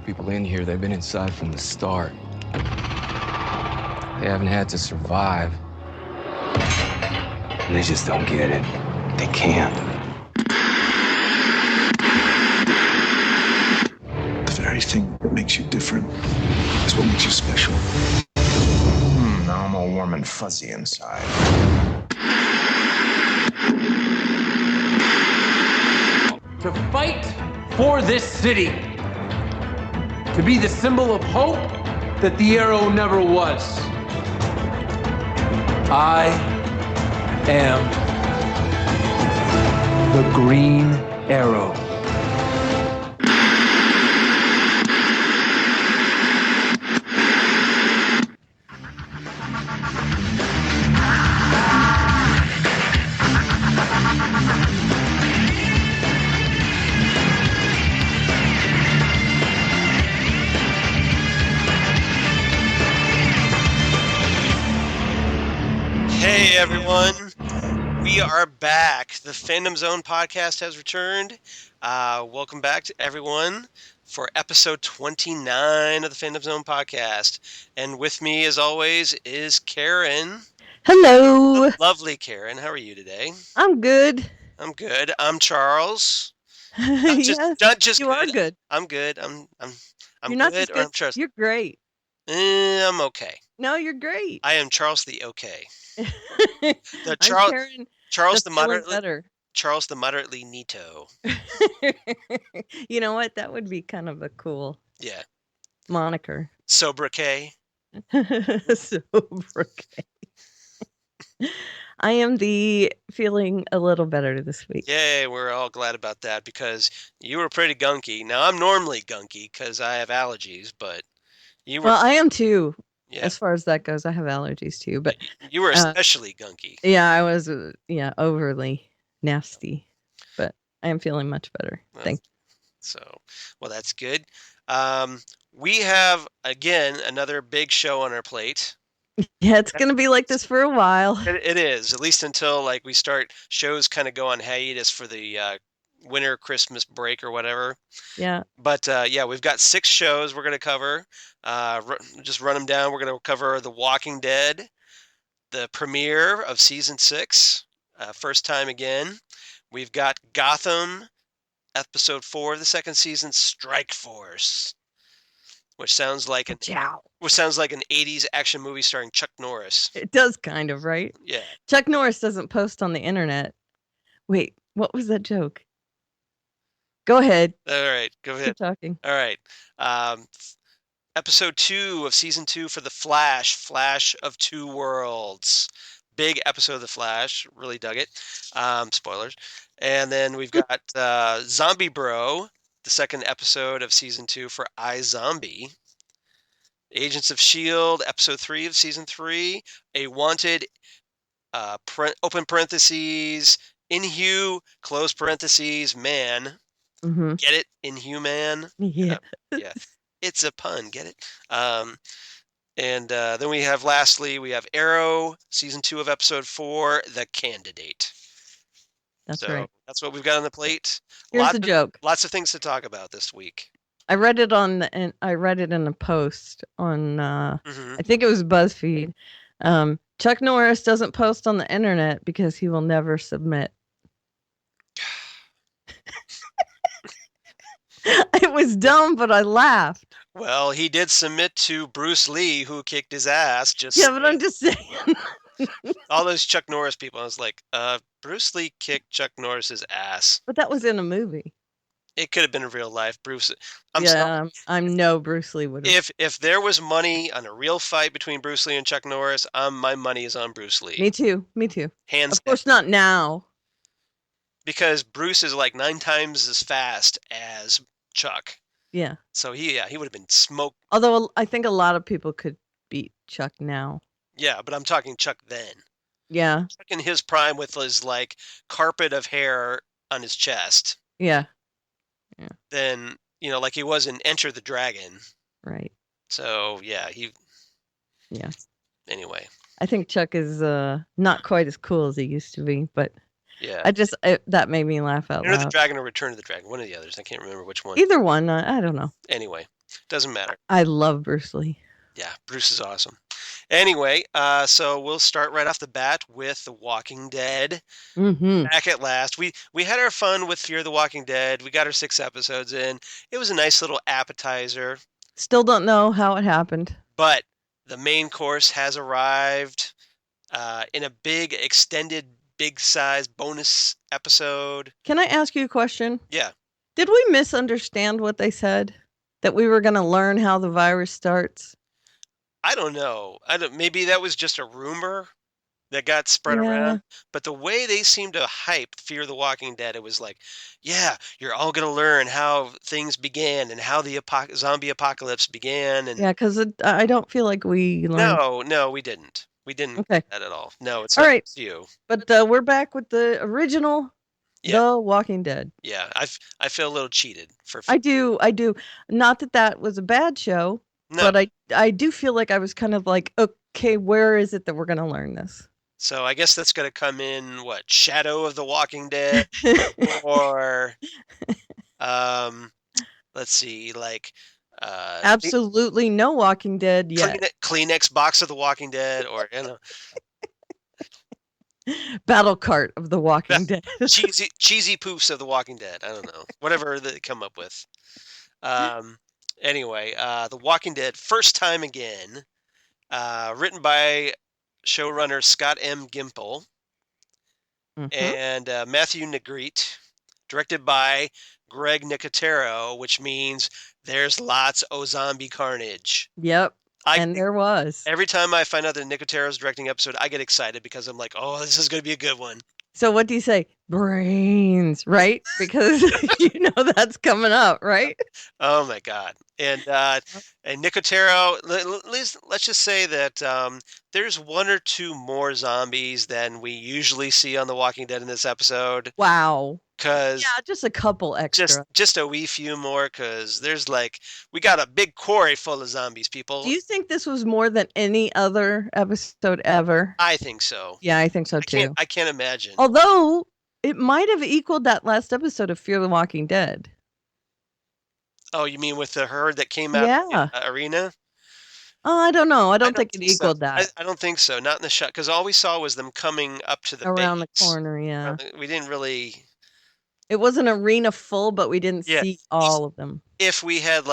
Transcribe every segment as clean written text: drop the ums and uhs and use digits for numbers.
people in here. They've been inside from the start. They haven't had to survive. They just don't get it. They can't. The very thing that makes you different is what makes you special. Now I'm all warm and fuzzy inside. To fight for this city. To be the symbol of hope that the arrow never was. I am the Green Arrow. Hey everyone, we are back. The Fandom Zone podcast has returned. Welcome back to everyone for episode 29 of the Fandom Zone podcast. And with me, as always, is Karen. Hello. Lovely Karen. How are you today? I'm good. I'm good. I'm Charles. Yes, Not just you good. are good. I'm good. I'm You're not good, just or good. I'm Charles. You're great. I'm okay. No, you're great. I am Charles the okay. I'm Charles Karen, Charles the the feeling moderately better. Charles the moderately neato. You know what? That would be kind of a cool Yeah. moniker. Sobriquet. Sobriquet. I am the feeling a little better this week. Yay, we're all glad about that because you were pretty gunky. Now, I'm normally gunky because I have allergies, but you were... Well, I am too. Yeah. As far as that goes, I have allergies too. But you were especially gunky. Yeah, I was overly nasty. But I am feeling much better. Thank you. So, well, that's good. We have, again, another big show on our plate. Yeah, it's going to be like this for a while. It is, at least until like we start shows kind of go on hiatus for the winter Christmas break or whatever. Yeah. But yeah, we've got 6 shows we're going to cover. Just run them down. We're going to cover The Walking Dead, the premiere of season 6, first time again. We've got Gotham, episode 4 of the second season, Strike Force, which sounds like an 80s action movie starring Chuck Norris. It does kind of, right? Yeah. Chuck Norris doesn't post on the internet. Wait, what was that joke? Go ahead. All right, go ahead. Keep talking. All right. Episode 2 of season 2 for The Flash, Flash of Two Worlds. Big episode of The Flash. Really dug it. Spoilers. And then we've got Zombie Bro, the second episode of season 2 for iZombie. Agents of S.H.I.E.L.D, episode 3 of season 3. A Wanted, open parentheses, Inhu, close parentheses, man. Mm-hmm. Get it? Inhuman? Yeah. Yeah. It's a pun, get it? And then we have, lastly, we have Arrow, season 2 of episode 4, The Candidate. That's right. That's what we've got on the plate. Here's the joke. Lots of things to talk about this week. I read it I read it in a post on I think it was BuzzFeed. Chuck Norris doesn't post on the internet because he will never submit. It was dumb, but I laughed. Well, he did submit to Bruce Lee, who kicked his ass. But I'm just saying. All those Chuck Norris people, I was like, Bruce Lee kicked Chuck Norris's ass. But that was in a movie. It could have been in real life. Bruce. I know Bruce Lee would have. If there was money on a real fight between Bruce Lee and Chuck Norris, my money is on Bruce Lee. Me too. Hands down. Of course not now. Because Bruce is like 9 times as fast as Chuck. Yeah. So he would have been smoked. Although I think a lot of people could beat Chuck now. Yeah, but I'm talking Chuck then. Yeah. Chuck in his prime with his like carpet of hair on his chest. Yeah. Then, like he was in Enter the Dragon. Right. So, yeah, Yeah. Anyway. I think Chuck is not quite as cool as he used to be, but yeah, that made me laugh out loud. Enter the Dragon or Return of the Dragon, one of the others. I can't remember which one. Either one, I don't know. Anyway, Doesn't matter. I love Bruce Lee. Yeah, Bruce is awesome. Anyway, so we'll start right off the bat with The Walking Dead. Mm-hmm. Back at last. We had our fun with Fear the Walking Dead. We got our 6 episodes in. It was a nice little appetizer. Still don't know how it happened. But the main course has arrived in a big, extended, big size bonus episode. Can I ask you a question? Yeah. Did we misunderstand what they said? That we were going to learn how the virus starts? I don't know. Maybe that was just a rumor that got spread around. But the way they seemed to hype Fear the Walking Dead, it was like, yeah, you're all going to learn how things began and how the zombie apocalypse began. And yeah, because I don't feel like we learned. No, we didn't. We didn't Okay. get that at all. No, it's all not right. you. But we're back with the original The Walking Dead. Yeah, I feel a little cheated for. I do. Not that was a bad show, but I do feel like I was kind of like, okay, where is it that we're going to learn this? So I guess that's going to come in what, Shadow of the Walking Dead, or let's see, like absolutely no Walking Dead yet. Kleenex box of the Walking Dead, or Battle cart of the Walking Dead. cheesy poofs of the Walking Dead. I don't know, whatever they come up with. Anyway, The Walking Dead, first time again, written by showrunner Scott M. Gimple and Matthew Negrete, directed by Greg Nicotero, which means there's lots of zombie carnage. Yep. And there was. Every time I find out that Nicotero's directing episode, I get excited because I'm like, oh, this is going to be a good one. So what do you say? Brains, right? Because you know that's coming up, right? Oh my God. And Nicotero, let's just say that there's 1 or 2 more zombies than we usually see on The Walking Dead in this episode. Wow. Because just a couple extra. Just a wee few more, because there's we got a big quarry full of zombies, people. Do you think this was more than any other episode ever? I think so. Yeah, I think so too. I can't imagine. Although it might have equaled that last episode of Fear the Walking Dead. Oh, you mean with the herd that came out in the arena? Oh, I don't know. I don't think it equaled that. I don't think so. Not in the shot, because all we saw was them coming up to the around base. The corner. Yeah, we didn't really. It was an arena full, but we didn't see all of them. If we had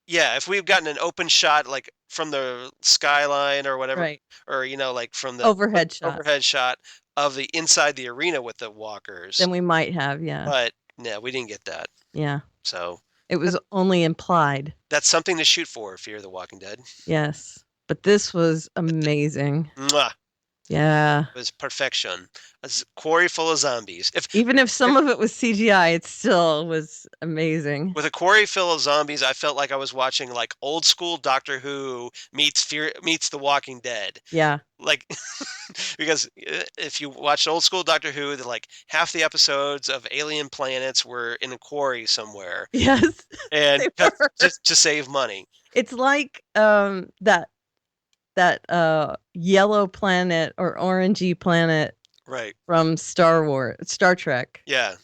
if we've gotten an open shot from the skyline or whatever, right. Or from the overhead shot of the inside the arena with the walkers, then we might have, yeah. But no, we didn't get that. Yeah. So it was only implied. That's something to shoot for, Fear the Walking Dead. Yes, but this was amazing. Mwah. Yeah. It was perfection. A quarry full of zombies. Even if some of it was CGI, it still was amazing. With a quarry full of zombies, I felt like I was watching old school Doctor Who meets The Walking Dead. Yeah. Because if you watch old school Doctor Who, half the episodes of alien planets were in a quarry somewhere. Yes. And just to save money. It's like that yellow planet or orangey planet, right, from Star Trek. Yeah.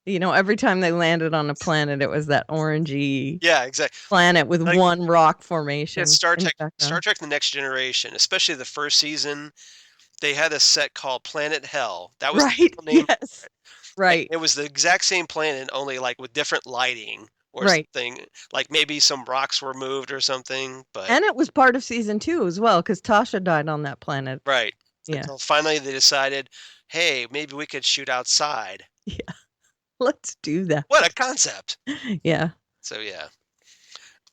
You know, every time they landed on a planet, it was that orangey exactly planet with one rock formation. Yeah, Star Trek The Next Generation, especially the first season, they had a set called Planet Hell. That was right. The name. Yes. Right. It was the exact same planet, only with different lighting. Or something, maybe some rocks were moved or something, and it was part of season 2 as well, because Tasha died on that planet. Right. Yeah. Until finally they decided, hey, maybe we could shoot outside. Yeah. Let's do that. What a concept. Yeah. So yeah.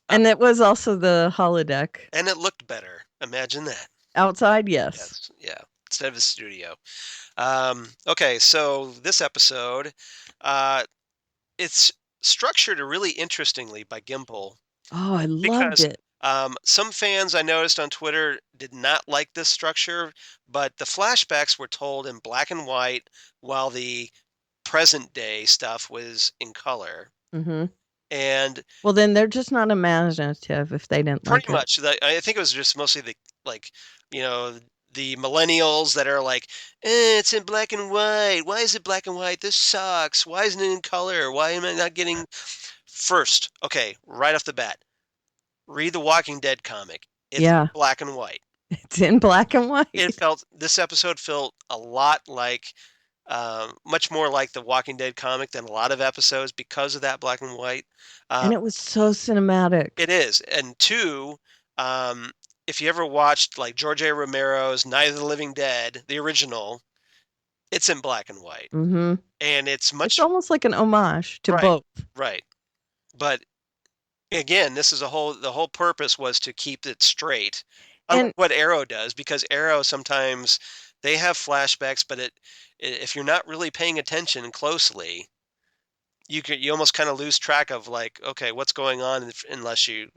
And it was also the holodeck. And it looked better. Imagine that. Outside, yes. Yeah. Instead of a studio. Okay, so this episode, it's structured really interestingly by Gimple. Oh, I loved it. Some fans I noticed on Twitter did not like this structure, but the flashbacks were told in black and white while the present day stuff was in color. Mm-hmm. And well, then they're just not imaginative if they didn't like it. Pretty much. I think it was just mostly the millennials that are it's in black and white. Why is it black and white? This sucks. Why isn't it in color? Why am I not getting First, okay, right off the bat, read the Walking Dead comic. It's Yeah. black and white. It's in black and white. This episode felt a lot like, much more like the Walking Dead comic than a lot of episodes because of that black and white. And it was so cinematic. It is. And two, if you ever watched like George A. Romero's Night of the Living Dead, the original, it's in black and white. Mm-hmm. And it's It's almost like an homage to both. Right. But again, the whole purpose was to keep it straight. Unlike what Arrow does, because Arrow sometimes they have flashbacks, but if you're not really paying attention closely, you almost kind of lose track of like, okay, what's going on unless you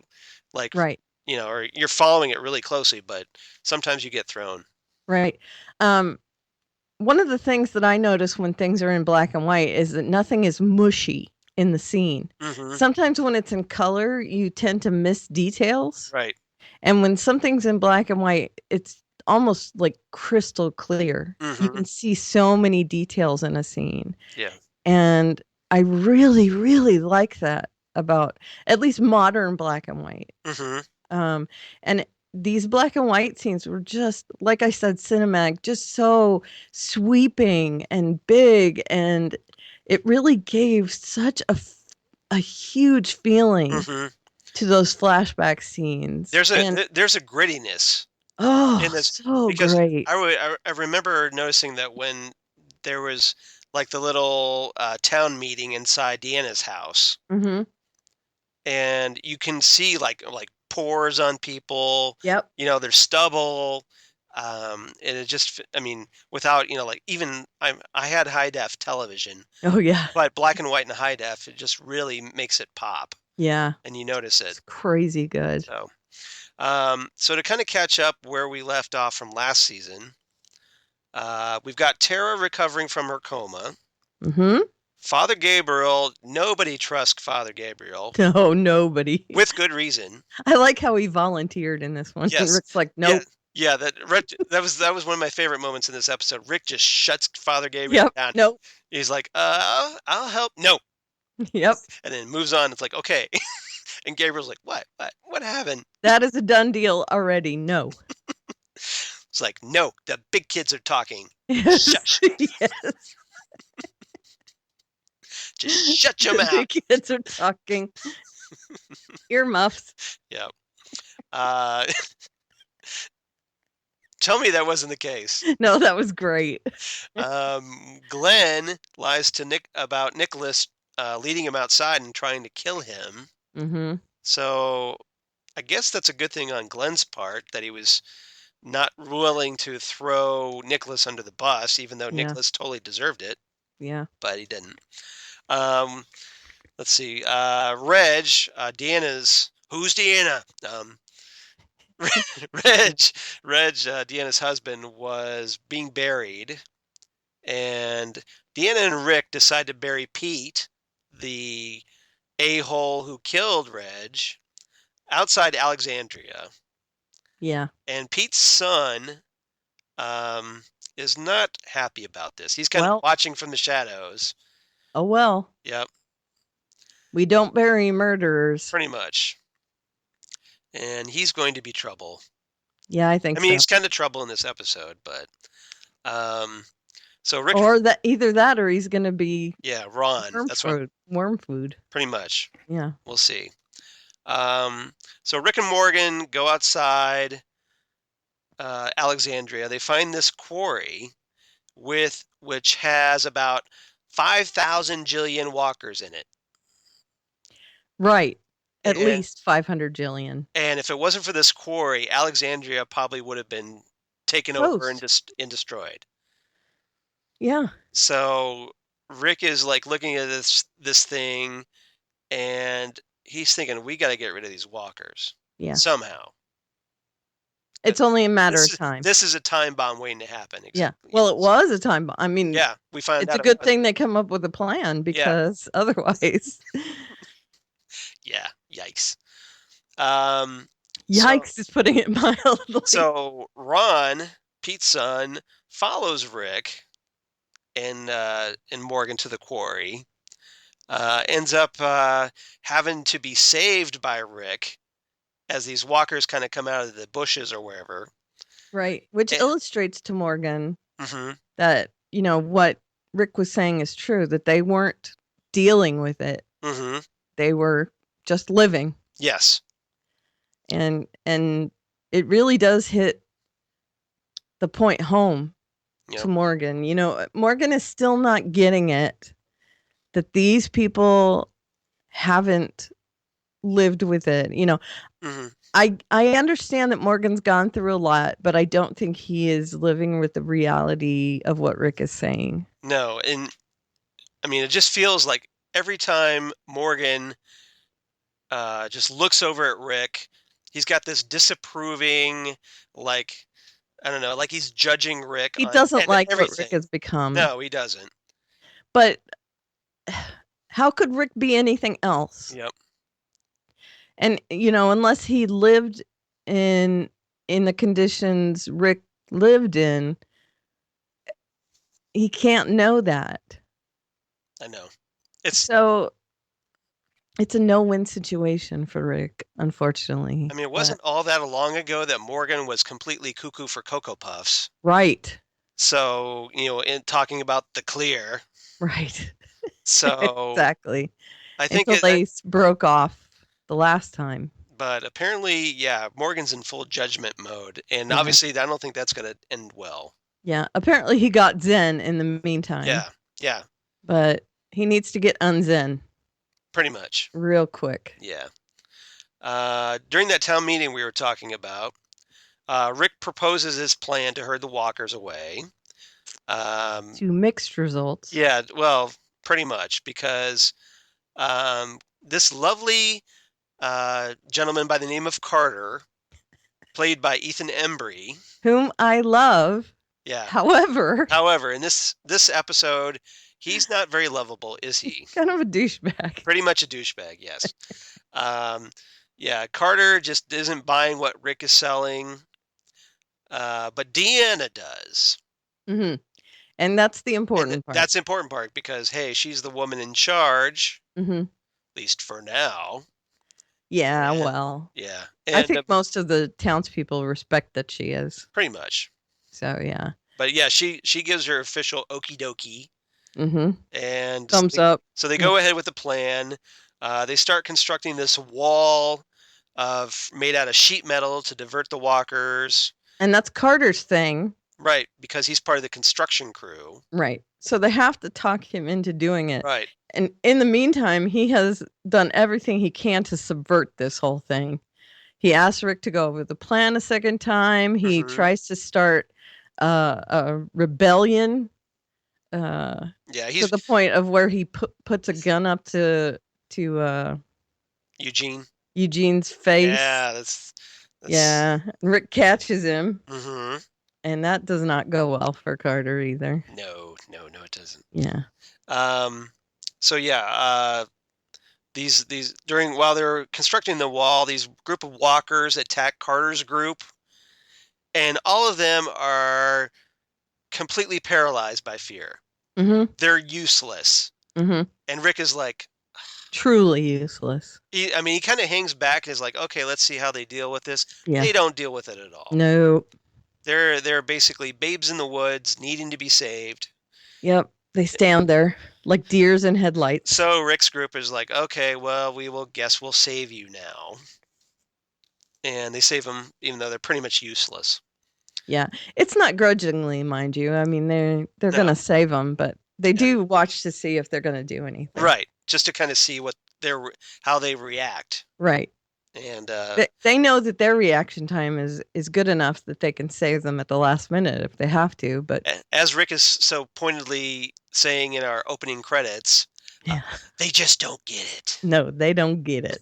like, right. Or you're following it really closely, but sometimes you get thrown. Right. One of the things that I notice when things are in black and white is that nothing is mushy in the scene. Mm-hmm. Sometimes when it's in color, you tend to miss details. Right. And when something's in black and white, it's almost like crystal clear. Mm-hmm. You can see so many details in a scene. Yeah. And I really, really like that about at least modern black and white. Mm-hmm. And these black and white scenes were just, like I said, cinematic, just so sweeping and big. And it really gave such a huge feeling to those flashback scenes. There's a grittiness. Oh, in this, so because great. I remember noticing that when there was like the little town meeting inside Deanna's house. Mm-hmm. And you can see like pores on people. Yep. There's stubble. And it just, I mean, without, like even I had high def television. Oh yeah. But black and white and high def, it just really makes it pop. Yeah. And you notice it. It's crazy good. So, so to kind of catch up where we left off from last season, we've got Tara recovering from her coma. Mm-hmm. Father Gabriel, nobody trusts Father Gabriel. No, nobody. With good reason. I like how he volunteered in this one. Yes. And Rick's like, nope. Yeah, that was one of my favorite moments in this episode. Rick just shuts Father Gabriel down. Nope. He's like, I'll help. No. Yep. And then moves on. It's like, okay. And Gabriel's like, what happened? That is a done deal already. No. It's like, no, the big kids are talking. Yes. Shush. Yes. Just shut your mouth. The kids are talking. Earmuffs. Yeah. Tell me that wasn't the case. No, that was great. Glenn lies to Nick about Nicholas leading him outside and trying to kill him. Mm-hmm. So I guess that's a good thing on Glenn's part that he was not willing to throw Nicholas under the bus, even though Nicholas totally deserved it. Yeah. But he didn't. Let's see. Reg, Deanna's. Who's Deanna? Reg, Deanna's husband, was being buried, and Deanna and Rick decide to bury Pete, the a-hole who killed Reg, outside Alexandria. Yeah. And Pete's son is not happy about this. He's kind of watching from the shadows. Oh, well. Yep. We don't bury murderers. Pretty much. And he's going to be trouble. Yeah, I think so. I mean, he's kind of trouble in this episode, but so Rick, or that either that or he's going to be Ron. Worm food. Pretty much. Yeah. We'll see. So Rick and Morgan go outside Alexandria. They find this quarry which has about 5,000 jillion walkers in it. Right. At least 500 jillion. And if it wasn't for this quarry, Alexandria probably would have been taken over and destroyed. Yeah. So Rick is like looking at this thing, and he's thinking, we got to get rid of these walkers. Yeah. Somehow. It's only a matter of time. This is a time bomb waiting to happen. Exactly. Yeah. Well, it was a time bomb. I mean, we find it's a good thing they come up with a plan because otherwise. Yeah. Yikes. Yikes is putting it mildly. So Ron, Pete's son, follows Rick and Morgan to the quarry. ends up having to be saved by Rick as these walkers kind of come out of the bushes or wherever. Right. Which Eh, illustrates to Morgan mhm, that, what Rick was saying is true, that they weren't dealing with it. mhm. They were just living. Yes. And it really does hit the point home Yep. to Morgan. Morgan is still not getting it that these people haven't lived with it. Mhm. I understand that Morgan's gone through a lot, but I don't think he is living with the reality of what Rick is saying. No, and I mean, it just feels like every time Morgan just looks over at Rick, he's got this disapproving, like, I don't know, like he's judging Rick He on doesn't like what Rick everything. has become. No, he doesn't. But how could Rick be anything else? Yep. And unless he lived in the conditions Rick lived in, he can't know that. I know. It's So it's a no-win situation for Rick, unfortunately. I mean, it But wasn't all that long ago that Morgan was completely cuckoo for Cocoa Puffs. right. So, in talking about the clear. Right. So, Exactly. I think Until they broke off the last time. but apparently, yeah, Morgan's in full judgment mode, and Yeah. obviously, I don't think that's going to end well. Yeah. Apparently he got Zen in the meantime. Yeah, yeah, But he needs to get unzen pretty much. real quick. Yeah. During that town meeting we were talking about, Rick proposes his plan to herd the walkers away. To mixed results. Yeah, well, pretty much, because this lovely gentleman by the name of Carter, played by Ethan Embry. Whom I love. Yeah. However, in this episode, he's not very lovable, is he? kind of a douchebag. Pretty much a douchebag, yes. Yeah, Carter just isn't buying what Rick is selling, but Deanna does. Mm-hmm. And that's the important part. That's the important part because, hey, she's the woman in charge, Mm-hmm. at least for now. Yeah, And, well. yeah. I And think most of the townspeople respect that she is. pretty much. So, yeah. But yeah, she gives her official okie dokie. Mm-hmm. And Thumbs up. So they go ahead with the plan. They start constructing this wall made out of sheet metal to divert the walkers. And that's Carter's thing. Right, because he's part of the construction crew. Right. So they have to talk him into doing it. Right. And in the meantime, he has done everything he can to subvert this whole thing. He asks Rick to go over the plan a second time. He tries to start a rebellion. Yeah, to the point of where he puts a gun up to Eugene's face. Yeah, that's yeah. Rick catches him. Mm-hmm. And that does not go well for Carter either. No, it doesn't. Yeah. So yeah, these while they're constructing the wall, these group of walkers attack Carter's group, and all of them are completely paralyzed by fear. Mm-hmm. They're useless. Mm-hmm. And Rick is like, truly useless. He kind of hangs back and is like, okay, let's see how they deal with this. Yeah. They don't deal with it at all. No. They're basically babes in the woods needing to be saved. Yep. They stand there like deers in headlights. So Rick's group is like, okay, well, we'll save you now. And they save them even though they're pretty much useless. Yeah. It's not grudgingly, mind you. I mean, they're going to save them, but they do watch to see if they're going to do anything. Right. Just to kind of see how they react. Right. And they know that their reaction time is good enough that they can save them at the last minute if they have to. But as Rick is so pointedly saying in our opening credits, they just don't get it. No, they don't get it.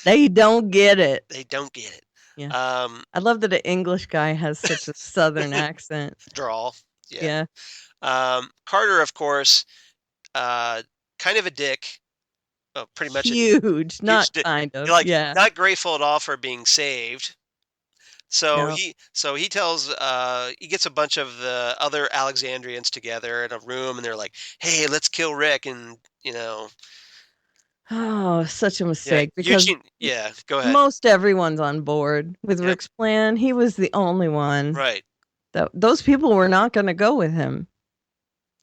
They don't get it. They don't get it. Yeah. I love that an English guy has such a southern accent. Drawl. Yeah. Carter, of course, kind of a dick. Oh, pretty much huge, not dick. kind of. Not grateful at all for being saved. So Yeah. he tells he gets a bunch of the other Alexandrians together in a room, and they're like, "Hey, let's kill Rick." And Oh, such a yeah, mistake because Eugene. Yeah, go ahead. most everyone's on board with Yep. Rick's plan. He was the only one. Right. Those people were not going to go with him.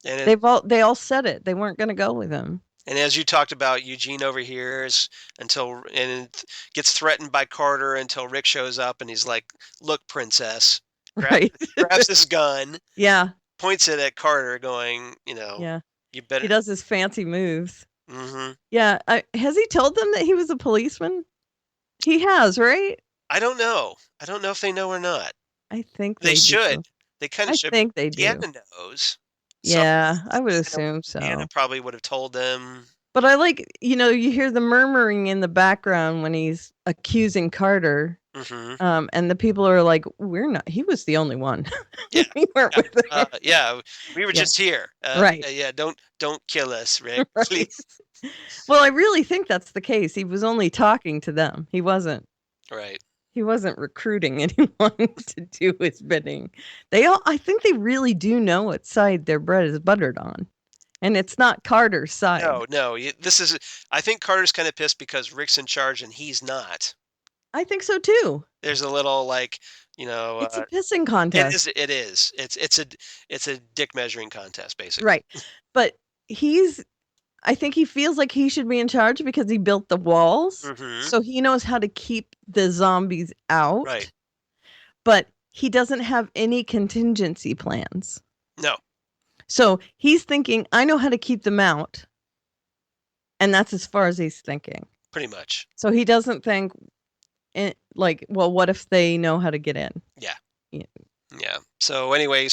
And They all said it. They weren't going to go with him. and as you talked about, Eugene overhears gets threatened by Carter until Rick shows up, and he's like, "Look, princess," Right. grabs his gun, Yeah. points it at Carter, going, Yeah. "You He better." does his fancy moves. Hmm. Yeah. Has he told them that he was a policeman? He has, right? I don't know. I don't know if they know or not. I think They they should. do. They kind of I should. think they do. Deanna knows. So Yeah, I would Deanna, assume so. Deanna probably would have told them. But I like, you hear the murmuring in the background when he's accusing Carter. Hmm. And the people are like, "We're not. He was the only one. Yeah. We weren't with him." Yeah, we were Yeah. just here. Right. Yeah, don't kill us, Rick, Right. please. Well, I really think that's the case. He was only talking to them. He wasn't Right. recruiting anyone to do his bidding. I think they really do know what side their bread is buttered on. And it's not Carter's side. No. I think Carter's kind of pissed because Rick's in charge and he's not. I think so too. There's a little like, It's a pissing contest. it is. It's a dick measuring contest, basically. Right. But I think he feels like he should be in charge because he built the walls. Mhm. So he knows how to keep the zombies out. Right. But he doesn't have any contingency plans. No. So he's thinking, I know how to keep them out. And that's as far as he's thinking. Pretty much. So he doesn't think well, what if they know how to get in? Yeah. Yeah. Yeah. So anyway,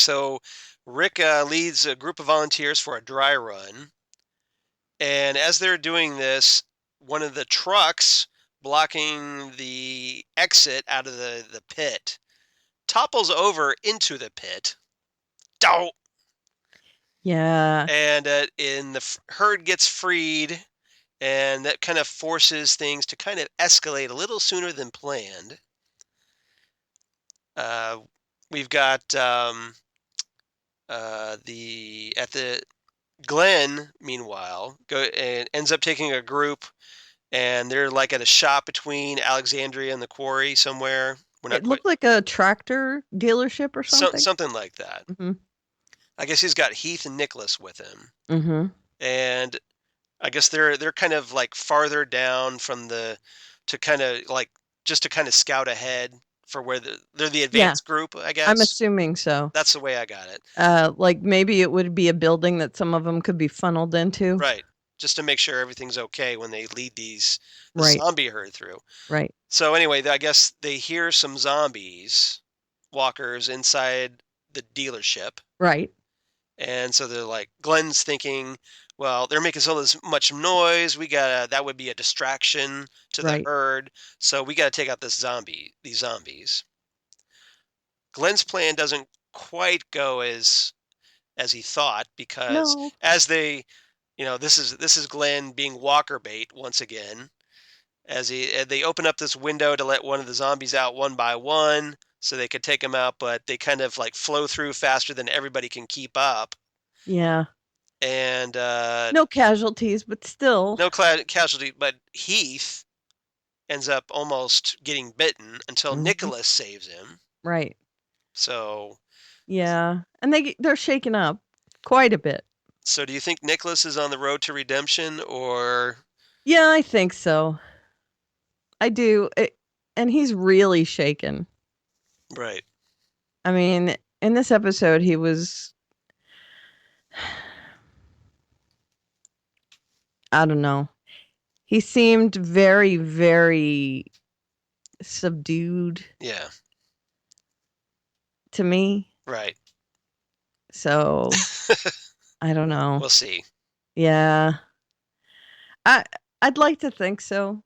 Rick leads a group of volunteers for a dry run. And as they're doing this, one of the trucks blocking the exit out of the pit topples over into the pit. Dow! Yeah. And herd gets freed, and that kind of forces things to kind of escalate a little sooner than planned. We've got Glenn, meanwhile, ends up taking a group, and they're like at a shop between Alexandria and the quarry somewhere. It looked like a tractor dealership or something. Something like that. Mm-hmm. I guess he's got Heath and Nicholas with him. Mm-hmm. And I guess they're kind of like farther down from to kind of scout ahead for where they're the advanced group, I guess. I'm assuming so. That's the way I got it. Like maybe it would be a building that some of them could be funneled into. Right. Just to make sure everything's okay when they lead the Right. zombie herd through. Right. So anyway, I guess they hear some zombies walkers inside the dealership. Right. And so they're like, Glenn's thinking, well, they're making so much noise. That would be a distraction to the herd. So we gotta take out these zombies. Glenn's plan doesn't quite go as he thought, because as they, this is Glenn being walker bait once again, as they open up this window to let one of the zombies out one by one so they could take them out, but they kind of like flow through faster than everybody can keep up. Yeah. And no casualties, but still. No casualty, but Heath ends up almost getting bitten until Nicholas saves him. Right. So. Yeah, and they're shaken up quite a bit. So do you think Nicholas is on the road to redemption, or? Yeah, I think so. I do. And he's really shaken. Right. I mean, in this episode, he was, I don't know. He seemed very, very subdued. Yeah. To me. Right. So, I don't know. We'll see. Yeah. I'd like to think so,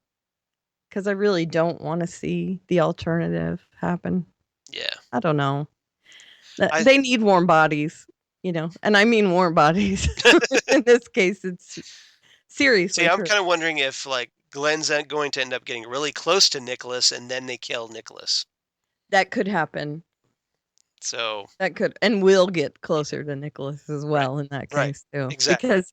because I really don't want to see the alternative happen. Yeah. I don't know. They need warm bodies, and I mean warm bodies. In this case, it's seriously. See, I'm kind of wondering if like Glenn's going to end up getting really close to Nicholas, and then they kill Nicholas. That could happen. So That could, and will get closer to Nicholas as well in that right, case too. exactly. Because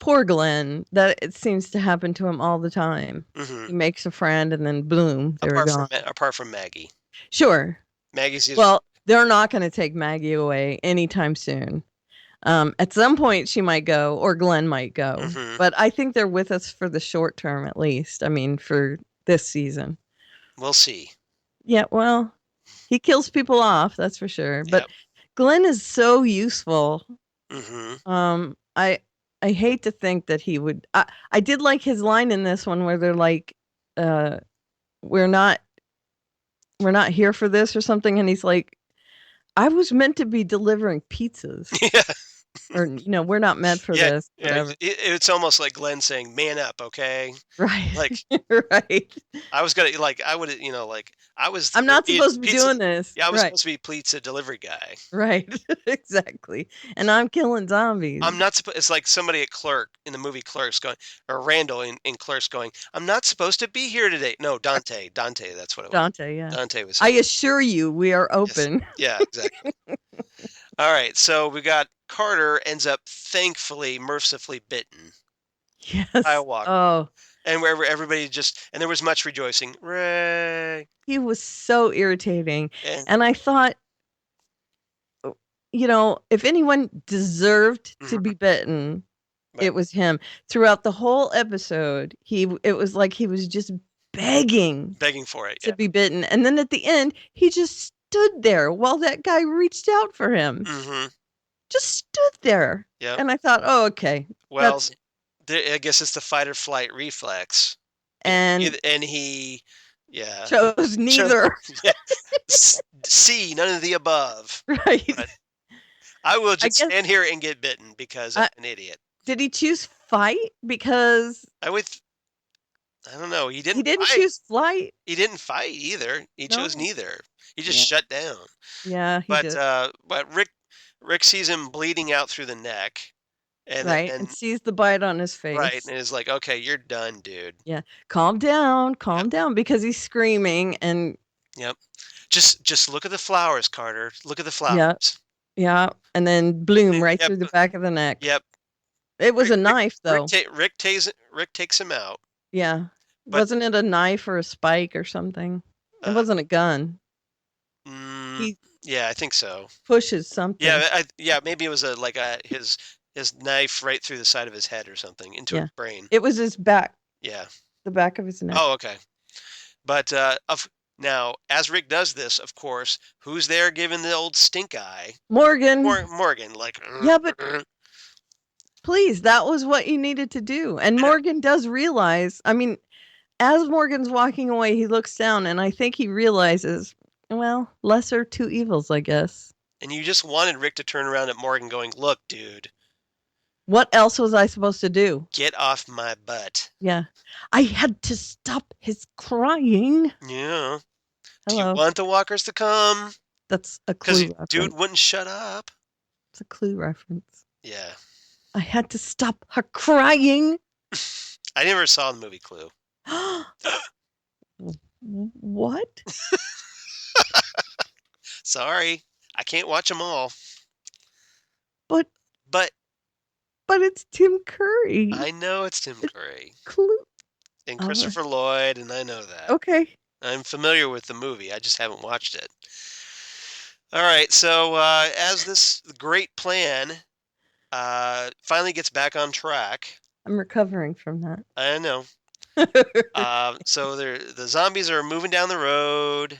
poor Glenn, that it seems to happen to him all the time. hmm He makes a friend and then boom, they're gone. apart from Maggie. Sure. Maggie's just Well, they're not going to take Maggie away anytime soon. At some point, she might go, or Glenn might go. Mhm. But I think they're with us for the short term, at least. I mean, for this season. we'll see. Yeah, well, he kills people off, that's for sure. But Yep. Glenn is so useful. hmm I hate to think that he would. I did like his line in this one where they're like, uh, "We're not here for this" or something, and he's like, "I was meant to be delivering pizzas." Yeah. Or, we're not meant for Yeah. this, Yeah. whatever. It's almost like Glenn saying, "Man up, okay." Right. Like Right. I was gonna like I would like I was I'm gonna not be a supposed to be pizza. doing this. Yeah, I was Right. supposed to be pizza delivery guy. Right. Exactly. And I'm killing zombies. I'm not supposed. It's like somebody at Clerk in the movie Clerks going, or Randall in Clerks going, "I'm not supposed to be here today." No, Dante. That's what it was. Dante, yeah. Dante was I saying. assure you we are Yes. open. Yeah, exactly. All right, so we got Carter ends up thankfully, mercifully bitten by a Yes. walker, Oh, and wherever everybody and there was much rejoicing. Ray! he was so irritating. And And I thought, if anyone deserved to Mhm. be bitten, Right. it was him. Throughout the whole episode, it was like he was just begging begging for it. to Yeah. be bitten. And then at the end, he just stood there while that guy reached out for him. hmm Just stood there. Yep. And I thought, oh, okay. Well, That's I guess it's the fight or flight reflex. and And he, yeah, chose neither. yeah. C, none of the above. Right. But I will just guess- stand here and get bitten because I'm an idiot. Did he choose fight? Because I don't know. He didn't. he didn't fight. choose flight. He didn't fight either. He chose No. neither. He just Yeah. shut down. Yeah, he did. But Rick sees him bleeding out through the neck, and Right. And sees the bite on his face. right, and is like, okay, you're done, dude. Yeah. Calm down, because he's screaming and Yep. Just look at the flowers, Carter. Look at the flowers. yeah, and then bloom right Yep. through the back of the neck. Yep. It was a knife though. Rick takes him out. Yeah. But- Wasn't it a knife or a spike or something? It Uh, wasn't a gun. Mm, yeah, I think so. Pushes something. Yeah, maybe it was his knife right through the side of his head or something into his brain. It was his back, Yeah. the back of his neck. Oh, okay. But now, as Rick does this, of course, who's there giving the old stink eye? Morgan. Morgan, like. Yeah, but please, that was what you needed to do. And Morgan does realize, I mean, as Morgan's walking away, he looks down and I think he realizes, well, lesser two evils, I guess. And you just wanted Rick to turn around at Morgan going, look, dude. What else was I supposed to do? Get off my butt. Yeah. I had to stop his crying. Yeah. Hello. Do you want the walkers to come? That's a Because clue reference. dude wouldn't shut up. It's a clue reference. Yeah. I had to stop her crying. I never saw the movie Clue. What? Sorry. I can't watch them all. But it's Tim Curry. I know it's Tim Curry. Clue. And Christopher Lloyd, and I know that. Okay. I'm familiar with the movie. I just haven't watched it. All right. So as this great plan finally gets back on track. I'm recovering from that. I know. So the zombies are moving down the road,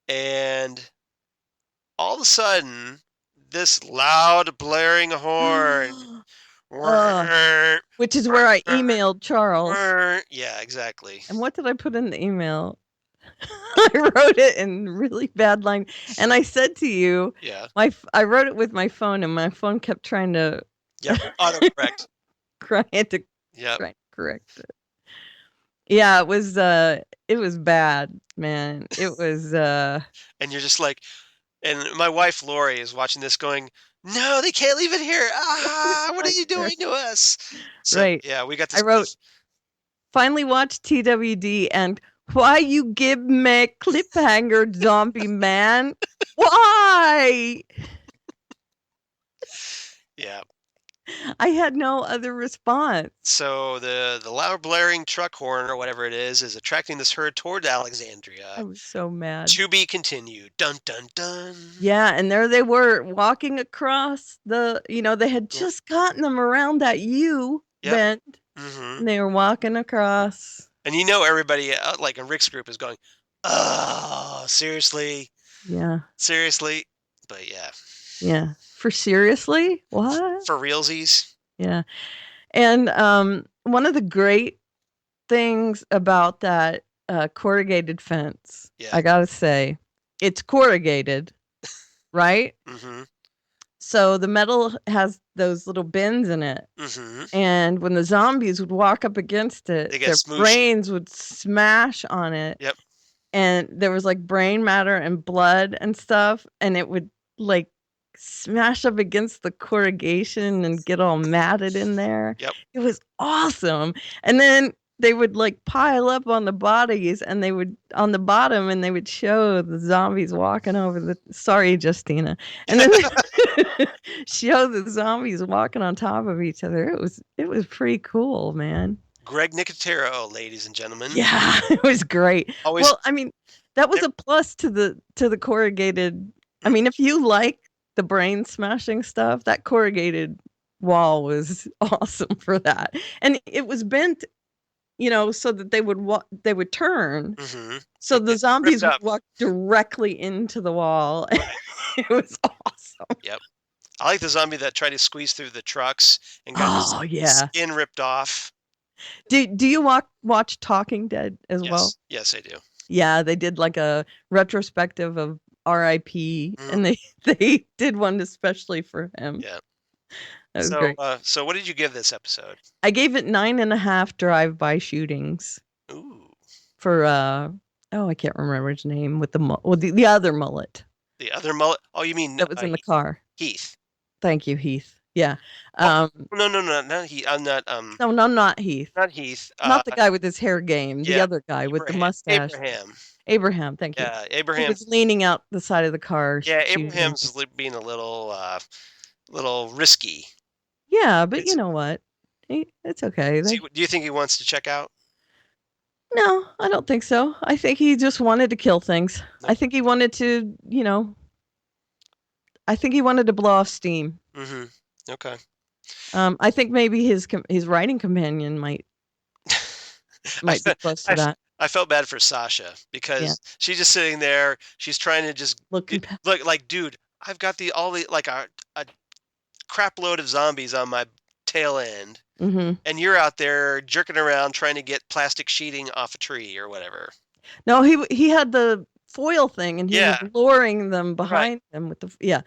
and all of a sudden, this loud blaring horn. Which is where I emailed Charles. Yeah, exactly. And what did I put in the email? I wrote it in really bad line, and I said to you, Yeah. I wrote it with my phone, and my phone kept trying to Autocorrect. Try to correct it. Yeah, it was bad, man. It was And you're just like, and my wife Lori is watching this going, no, they can't leave it here. Ah, what are you doing to us? So, right. Yeah, we got this. I wrote, finally watched TWD and Why you give me cliffhanger, zombie man? Why? Yeah. I had no other response. So the loud blaring truck horn or whatever it is attracting this herd toward I Alexandria. was so mad. To be continued. Dun dun dun. Yeah, and there they were walking across they had Yep. just gotten them around that U Yep. bend, Mm-hmm. and they were walking across. And everybody like in Rick's group is going, oh, seriously, Yeah, seriously, but yeah, yeah. For seriously? What? for realsies. Yeah. And one of the great things about that corrugated fence, Yeah. I gotta say, it's corrugated, right? Mm-hmm. So the metal has those little bends in it. Mm-hmm. And when the zombies would walk up against They it, get their smooshed. brains would smash on it. Yep. And there was like brain matter and blood and stuff. And it would like smash up against the corrugation and get all matted in there. Yep. It was awesome. And then they would like pile up on the bodies and they would on the bottom and they would show the zombies walking over the sorry, Justina. And then show the zombies walking on top of each other. It was pretty cool, man. Greg Nicotero, ladies and gentlemen. Yeah, it was great. Always. Well, I mean, that was a plus to the corrugated. I mean, if you like the brain smashing stuff, that corrugated wall was awesome for that. And it was bent, so that they would turn. Mm-hmm. So the zombies would up. walk directly into the wall. Right. It was awesome. Yep. I like the zombie that tried to squeeze through the trucks and got his skin ripped off. Do you watch Talking Dead as well? Yes, I do. Yeah, they did like a retrospective of R.I.P. and they did one especially for him. Yeah. That was great. So what did you give this episode? I gave it 9.5 drive-by shootings. Ooh. For I can't remember his name with the other mullet. The other mullet? Oh, you mean that was in the car? Heath. Thank you, Heath. Yeah. No, not Heath. I'm not. No, not Heath. Not Heath. Not the guy with his hair game. The other guy with the mustache. Abraham. Thank you. Yeah, Abraham. He was leaning out the side of the car. Yeah, Abraham's being a little risky. Yeah, but you know what? It's okay. Do you think he wants to check out? No, I don't think so. I think he just wanted to kill things. I think he wanted to, I think he wanted to blow off steam. Mm-hmm. Okay. I think maybe his writing companion might be close to that. I felt bad for Sasha because she's just sitting there. She's trying to just look like, dude, I've got like a crap load of zombies on my tail end, and you're out there jerking around trying to get plastic sheeting off a tree or whatever. No, he had the foil thing and he was luring them behind him with the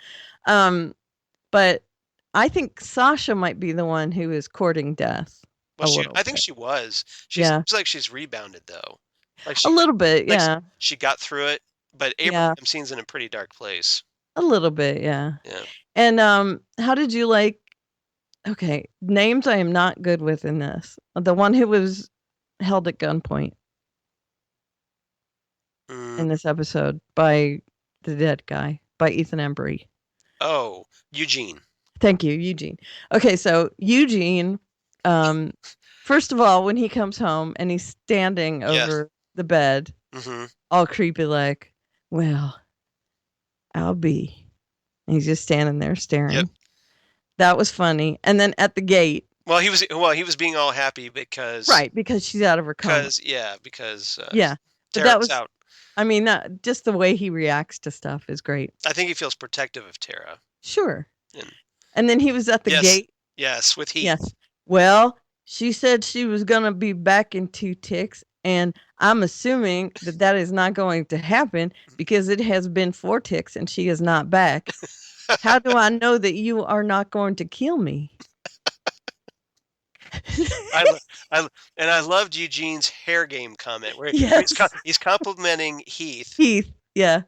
but I think Sasha might be the one who is courting death. Well, I think she was. She seems like she's rebounded though. Like a little bit, yeah. She got through it, but Abraham seems in a pretty dark place. A little bit, yeah. Yeah. And how did you like? Okay, names I am not good with in this. The one who was held at gunpoint in this episode by the dead guy, by Ethan Embry. Oh, Eugene. Thank you, Eugene. Okay, so Eugene, first of all, when he comes home and he's standing over the bed, all creepy like, well, I'll be. And he's just standing there staring. Yep. That was funny. And then at the gate. Well, he was being all happy because. Right, because she's out of her coma. Because. But that was out. I mean, just the way he reacts to stuff is great. I think he feels protective of Tara. Sure. And then he was at the gate. Yes, with Heath. Yes. Well, she said she was going to be back in 2 ticks. And I'm assuming that is not going to happen because it has been 4 ticks and she is not back. How do I know that you are not going to kill me? I loved Eugene's hair game comment where he's complimenting Heath. Heath, yeah.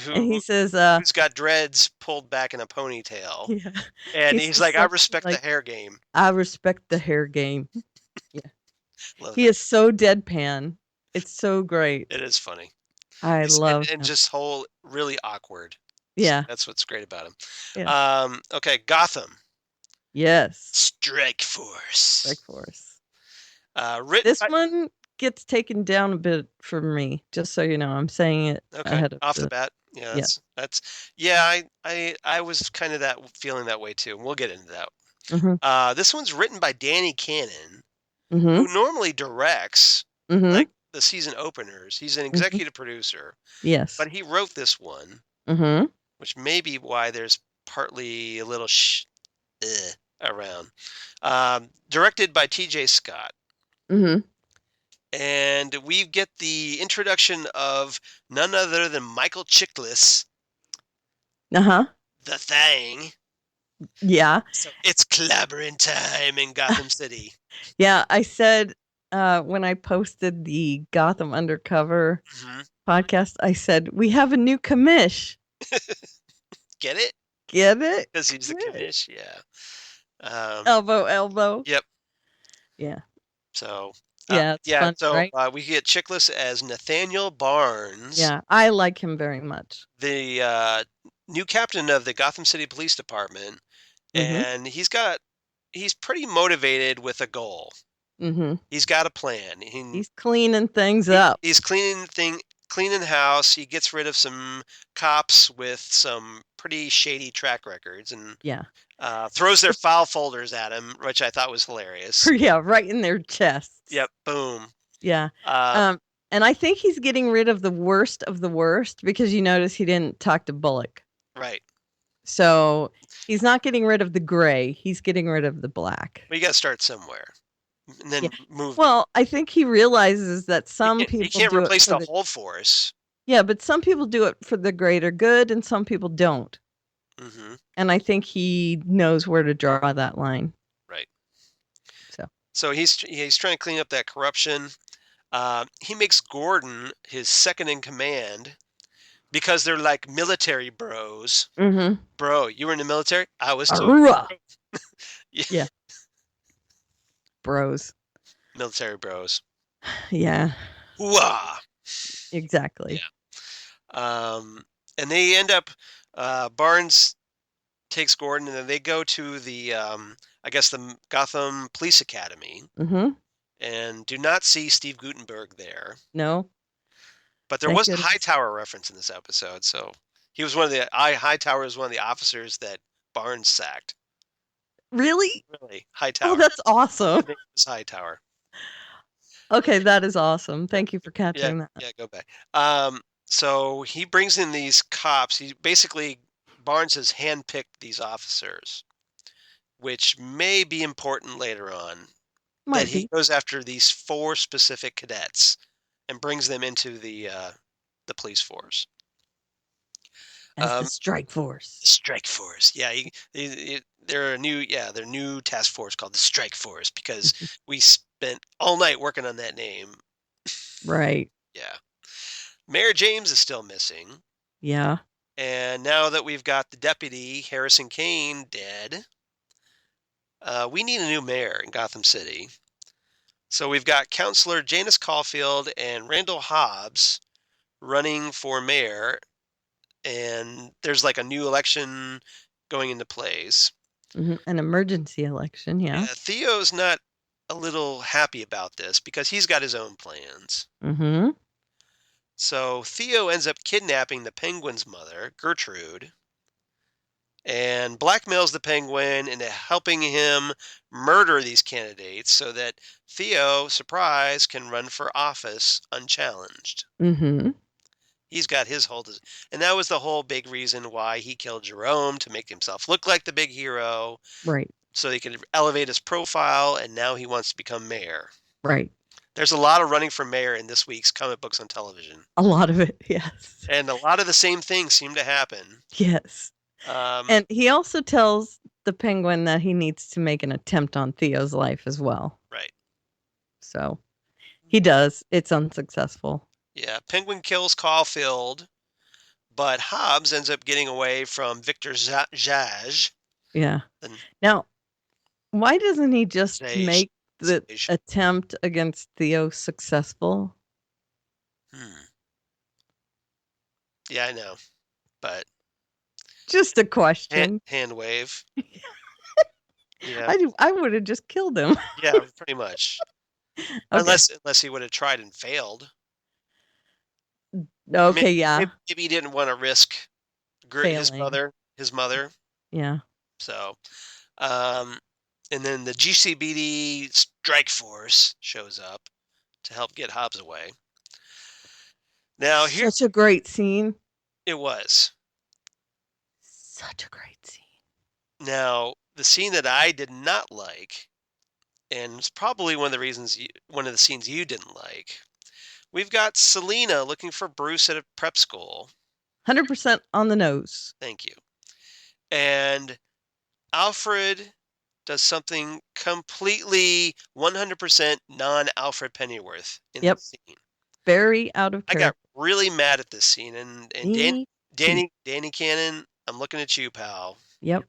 And he says, who's got dreads pulled back in a ponytail. Yeah. And he's like, I respect the hair game. I respect the hair game. Yeah. He is so deadpan. It's so great. It is funny. I love And him. just whole really awkward. Yeah. That's what's great about him. Yeah. Okay, Gotham. Yes. Strike Force. Strike Force. Written This by, one gets taken down a bit for me, just so you know. I'm saying it okay, ahead of off the bat. Yeah, yeah. that's yeah, I was kind of feeling that way too. We'll get into that. Mm-hmm. This one's written by Danny Cannon, Mm-hmm. who normally directs Mm-hmm. like the season openers. He's an executive producer, Yes. but he wrote this one, Mm-hmm. which may be why there's partly a little around. Directed by T.J. Scott. Mm-hmm. And we get the introduction of none other than Michael Chiklis, Uh-huh. the Thing. Yeah. So it's clobbering time in Gotham City. Yeah. I said when I posted the Gotham Undercover podcast, I said, we have a new commish. Get it? Get it? Because he's the commish, yeah. Elbow. Yep. Yeah. So Yeah, it's fun, so right? we get Chiklis as Nathaniel Barnes. Yeah, I like him very much. The new captain of the Gotham City Police Department, and he's pretty motivated with a goal. Mm-hmm. He's got a plan. He's cleaning things up. He's cleaning the house. He gets rid of some cops with some pretty shady track records, and throws their file folders at him, which I thought was hilarious. Yeah, right in their chests. Yep, boom. Yeah. And I think he's getting rid of the worst because you notice he didn't talk to Bullock. Right. So he's not getting rid of the gray. He's getting rid of the black. Well, you got to start somewhere, and then move. Well, I think he realizes that some people you can't replace the whole force. Yeah, but some people do it for the greater good, and some people don't. Mm-hmm. And I think he knows where to draw that line. Right. So he's trying to clean up that corruption. He makes Gordon his second in command because they're like military bros. Mm-hmm. Bro, you were in the military? I was too. Yeah. Bros. Military bros. Yeah. Hooah! Exactly. Yeah. And they end up, Barnes takes Gordon, and then they go to the, I guess the Gotham Police Academy, and do not see Steve Guttenberg there. No. But there was a Hightower reference in this episode, so he was Hightower was one of the officers that Barnes sacked. Really? Really, Hightower. Oh, that's awesome. His name was Hightower. Okay, that is awesome. Thank you for catching that. Yeah, go back. So he brings in these cops. Barnes has handpicked these officers, which may be important later on. He goes after these 4 specific cadets and brings them into the police force. As the strike force. Strike force. Yeah, they're their new task force called the Strike Force because we spent all night working on that name. Right. Yeah. Mayor James is still missing. Yeah. And now that we've got the deputy, Harrison Kane, dead, we need a new mayor in Gotham City. So we've got Councilor Janice Caulfield and Randall Hobbs running for mayor, and there's like a new election going into place. An emergency election, yeah. Theo's not a little happy about this because he's got his own plans. So Theo ends up kidnapping the Penguin's mother, Gertrude, and blackmails the Penguin into helping him murder these candidates so that Theo, surprise, can run for office unchallenged. He's got his hold, and that was the whole big reason why he killed Jerome, to make himself look like the big hero. Right. So he could elevate his profile, and now he wants to become mayor. Right. There's a lot of running for mayor in this week's Comic Books on Television. A lot of it, yes. And a lot of the same things seem to happen. Yes. And he also tells the Penguin that he needs to make an attempt on Theo's life as well. Right. So he does. It's unsuccessful. Yeah, Penguin kills Caulfield, but Hobbs ends up getting away from Victor Zaj. Yeah. Now, why doesn't he just make the attempt against Theo successful? Hmm. Yeah, I know, but Just a question. hand wave. Yeah, I would have just killed him. yeah, pretty much. Okay. Unless he would have tried and failed. Okay, yeah. Maybe he didn't want to risk his Failing. mother. Yeah. So, um, and then the GCBD strike force shows up to help get Hobbs away. Now here Such a great scene. it was. Such a great scene. Now the scene that I did not like, and it's probably one of the scenes you didn't like. We've got Selena looking for Bruce at a prep school. 100% on the nose. Thank you. And Alfred does something completely 100% non-Alfred Pennyworth in Yep. this scene. Very out of I got character. really mad at this scene, and Me too. Danny Cannon, I'm looking at you, pal. Yep.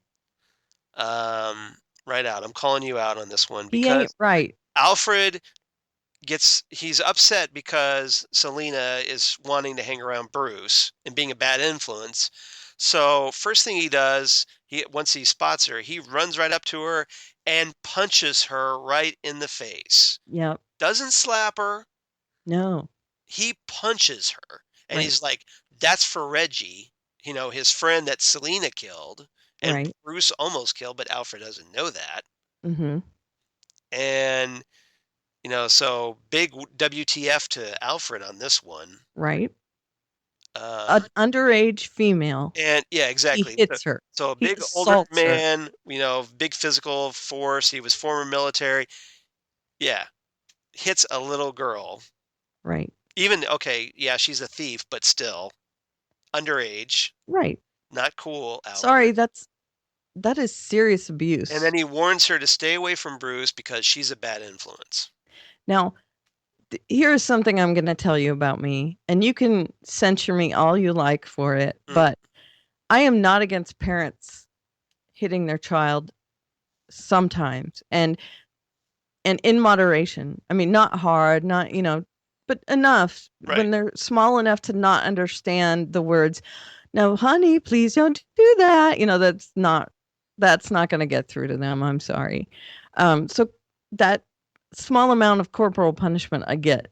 Right out. I'm calling you out on this one He ain't because right. Alfred he's upset because Selena is wanting to hang around Bruce and being a bad influence. So first thing he does, once he spots her, he runs right up to her and punches her right in the face. Yep. Doesn't slap her, No. he punches her. And Right. he's like, that's for Reggie, his friend that Selena killed and Right. Bruce almost killed, but Alfred doesn't know that. Mm-hmm. And so big WTF to Alfred on this one. Right. Um, An underage female. and yeah, He exactly. hits her. So a He big older assaults her. man, big physical force. He was former military. Yeah, hits a little girl. Right. Even okay, yeah, she's a thief, but still underage. Right. Not cool, Sorry, Alfred. that is serious And abuse. then he warns her to stay away from Bruce because she's a bad influence. Now, here's something I'm going to tell you about me, and you can censure me all you like for it, Mm. but I am not against parents hitting their child sometimes, and in moderation. I mean, not hard, not, but enough Right. when they're small enough to not understand the words, "No, honey, please don't do that." That's not going to get through to them. I'm sorry. So that small amount of corporal punishment I get.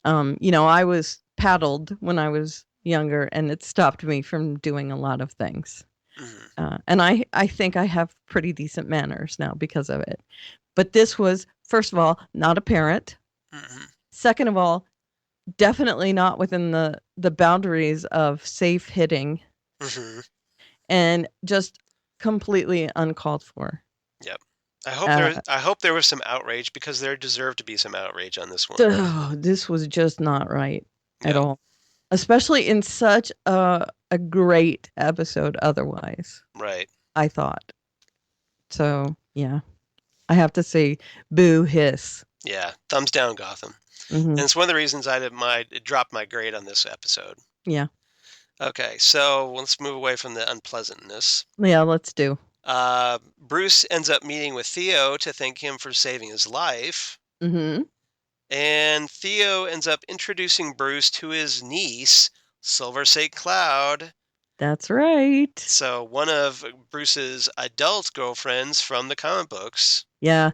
I was paddled when I was younger, and it stopped me from doing a lot of things. Mhm. And I think I have pretty decent manners now because of it. But this was, first of all, not a parent. Mhm. Second of all, definitely not within the boundaries of safe hitting, Mhm. and just completely uncalled for. Yep. Uh, I hope there was some outrage because there deserved to be some outrage on this one. This was just not right at Yeah. all, especially in such a great episode otherwise, Right. I thought. So, yeah, I have to say boo hiss. Yeah. Thumbs down, Gotham. Mhm. And it's one of the reasons I dropped my grade on this episode. Yeah. Okay, so let's move away from the unpleasantness. Yeah, let's do. Bruce ends up meeting with Theo to thank him for saving his life. Mhm. And Theo ends up introducing Bruce to his niece, Silver St. Cloud. That's right. So one of Bruce's adult girlfriends from the comic books. Yeah.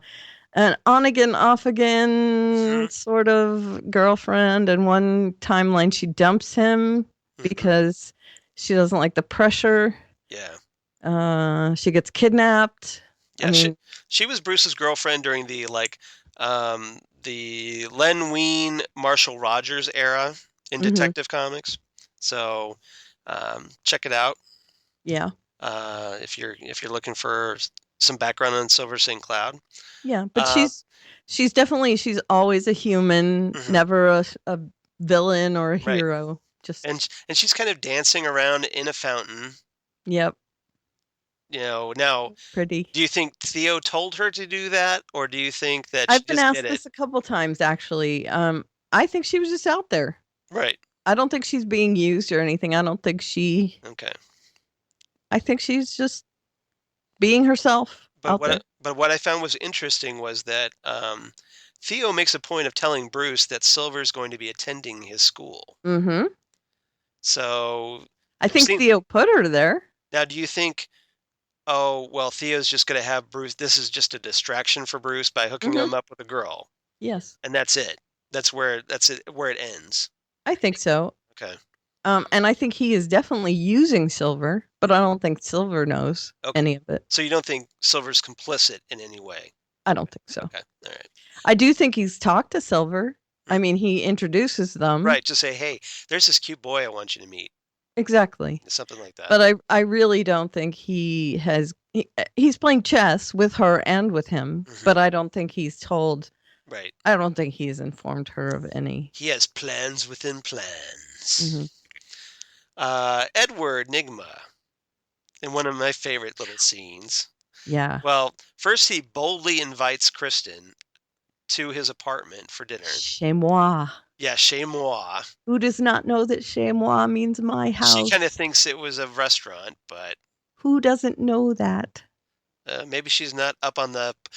An on again, off again Mhm. sort of girlfriend. And one timeline, she dumps him Mhm. because she doesn't like the pressure. Yeah. She gets kidnapped. Yeah, I mean, she was Bruce's girlfriend during the Len Wein, Marshall Rogers era in Mhm. Detective Comics. So check it out yeah. if you're looking for some background on Silver St. Cloud. Yeah. But Uh, she's definitely, she's always a human, Mhm. never a villain or a Right. hero. Just, and she's kind of dancing around in a fountain. yep. Now, Pretty. do you think Theo told her to do that, or do you think that she I've been just asked did it? this a couple times, actually. I think she was just out there. Right. I don't think she's being used or anything. I don't think Okay. I think she's just being herself But out there. what I found was interesting was that Theo makes a point of telling Bruce that Silver's going to be attending his school. Mm-hmm. So I think seem- Theo put her there. now, do you think, oh, well, Theo's just going to have Bruce, this is just a distraction for Bruce by hooking Mhm. him up with a girl, Yes, and that's it? That's where it ends. I think so. Okay. And I think he is definitely using Silver, but I don't think Silver knows Okay. any of it. So you don't think Silver's complicit in any way? I don't think so. Okay. All right. I do think he's talked to Silver. I mean, he introduces them. Right. Just say, hey, there's this cute boy I want you to meet. Exactly. Something like that. But I really don't think he's playing chess with her and with him, but I don't think he's told. Right. I don't think he's informed her of any. He has plans within plans. Mhm. Edward Nigma, in one of my favorite little scenes. Yeah. Well, first he boldly invites Kristen to his apartment for dinner. Chez moi. Yeah, chez moi. Who does not know that chez moi means my house? She kind of thinks it was a restaurant, but Who doesn't know that? maybe she's not up on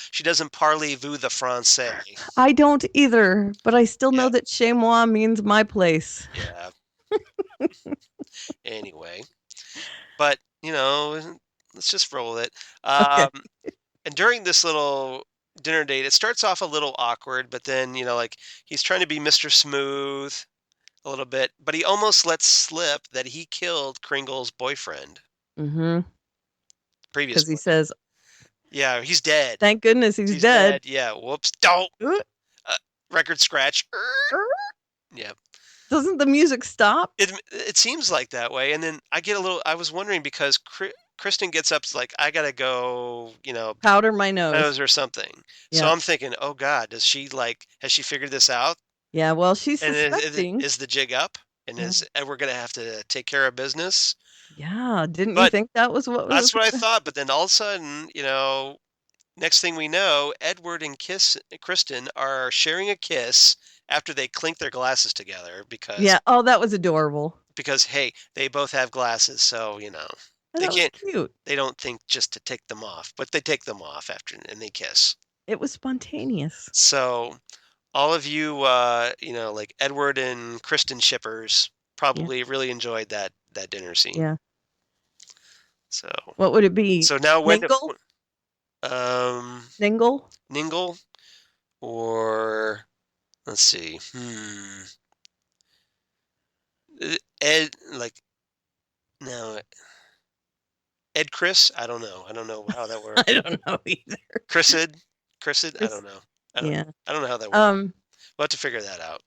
she doesn't parlez-vous the français. I don't either, but I still know Yeah. that chez moi means my place. Yeah. Anyway, but let's just roll with it. Okay. And during this little dinner date, it starts off a little awkward, but then like he's trying to be Mr. Smooth a little bit, but he almost lets slip that he killed Kringle's boyfriend. Mm-hmm. Previous. Because he says, yeah, he's dead. thank goodness he's dead. Yeah. Whoops. Don't. Record scratch. Yeah. Doesn't the music stop? It seems like that way, and then I was wondering because Kristen gets up like, I gotta go, Powder my nose. or something. Yeah. So I'm thinking, oh God, has she figured this out? Yeah, well, she's And suspecting. is the jig up? And we're gonna have to take care of business? Yeah, didn't you think that was what was? That's what I thought, but then all of a sudden, next thing we know, Edward and Kristen are sharing a kiss after they clink their glasses together because that was adorable. Because hey, they both have glasses, so they can't. Cute. They don't think just to take them off, but they take them off after and they kiss. It was spontaneous. So, all of you, like Edward and Kristen shippers, probably really enjoyed that dinner scene. Yeah. So. What would it be? So now Ningle? Ningle? Ningle, or let's see. Ed, no. Ed Chris? I don't know. I don't know how that works. I don't know either. Chrisid? I don't know. I don't know how that works. We'll have to figure that out.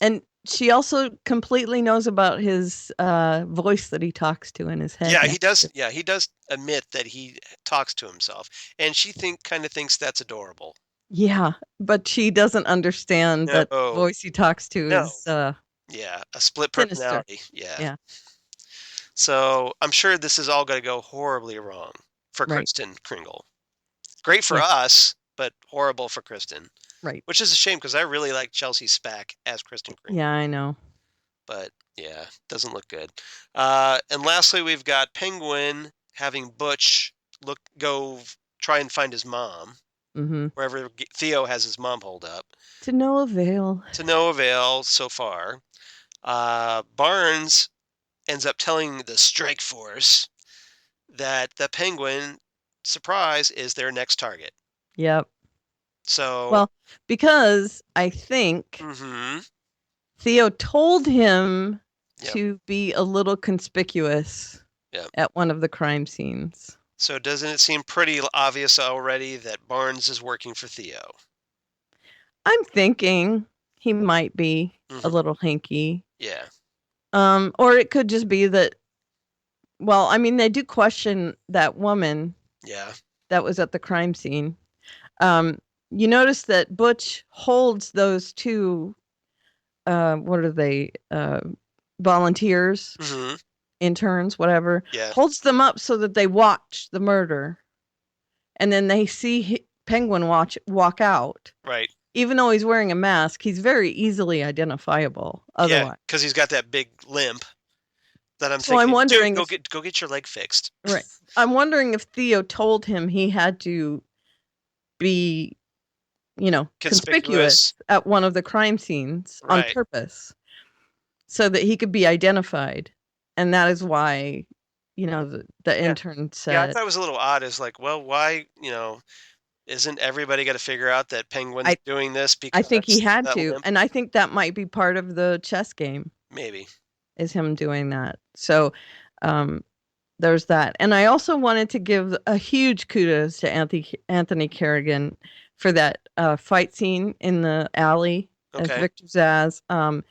And she also completely knows about his voice that he talks to in his head. Yeah, he does. Yeah, he does admit that he talks to himself, and she kind of thinks that's adorable. Yeah, but she doesn't understand that voice he talks to is. Yeah, a split sinister. personality. Yeah. Yeah. So I'm sure this is all going to go horribly wrong for Kristen Kringle. Great for us, but horrible for Kristen. Right. Which is a shame because I really like Chelsea Spack as Kristen Kringle. Yeah, I know. But yeah, doesn't look good. And lastly, we've got Penguin having Butch go try and find his mom. Mm-hmm. Wherever Theo has his mom holed up. To no avail. To no avail so far. Barnes ends up telling the strike force that the Penguin, surprise, is their next target. Yep. So. Well, because I think Theo told him to be a little conspicuous at one of the crime scenes. So doesn't it seem pretty obvious already that Barnes is working for Theo? I'm thinking he might be a little hinky. Yeah. Or it could just be that, well, I mean, they do question that woman. Yeah. That was at the crime scene. You notice that Butch holds those two, what are they, volunteers? Mm-hmm. Interns, whatever, yeah. Holds them up so that they watch the murder, and then they see Penguin walk out. Right. Even though he's wearing a mask, he's very easily identifiable. Otherwise, yeah, because he's got that big limp. That I'm so thinking. I'm wondering, go get your leg fixed. Right. I'm wondering if Theo told him he had to be conspicuous at one of the crime scenes on Right. purpose so that he could be identified. And that is why, the intern Yeah, I said, thought it was a little odd. It's like, well, why, isn't everybody got to figure out that Penguin's I, doing this I think he because had that to. limp? And I think that might be part of the chess game Maybe. is him doing that. So, there's that. And I also wanted to give a huge kudos to Anthony Kerrigan for that fight scene in the alley as Okay. Victor Zsasz.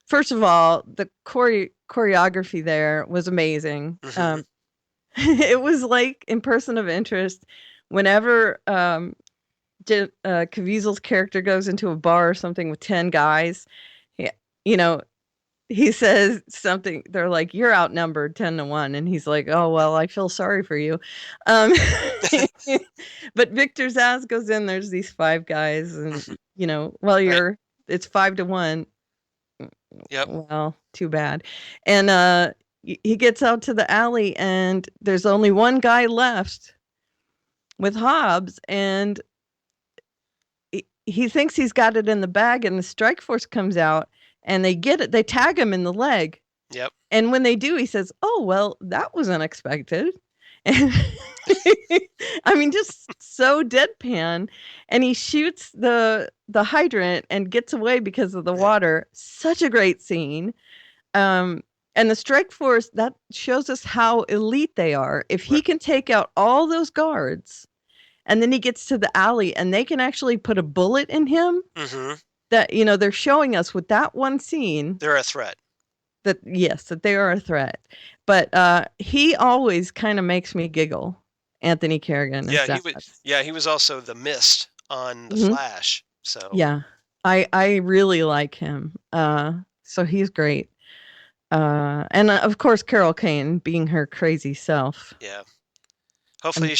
First of all, the choreography there was amazing. Mhm. It was like in Person of Interest, whenever Caviezel's character goes into a bar or something with 10 guys, he, you know, he says something, they're like, "You're outnumbered 10-1." And he's like, "Oh, well, I feel sorry for you." Um, but Victor Zsasz goes in, there's these 5 guys, and, Mhm. well, it's 5-1. Yep. Well, too bad. And he gets out to the alley, and there's only one guy left with Hobbs, and he thinks he's got it in the bag, and the strike force comes out, and they get it. They tag him in the leg. Yep. And when they do, he says, "Oh, well, that was unexpected." And I mean, just so deadpan. And he shoots the hydrant and gets away because of the water. Such a great scene. And the strike force, that shows us how elite they are. If he can take out all those guards, and then he gets to the alley and they can actually put a bullet in him, Mm-hmm. that, they're showing us with that one scene They're a threat. that, yes, that they are a threat. But he always kind of makes me giggle, Anthony Kerrigan. He was also the Mist on the Mhm. Flash. So Yeah, I really like him. So he's great. And of course, Carol Kane being her crazy self. yeah. Hopefully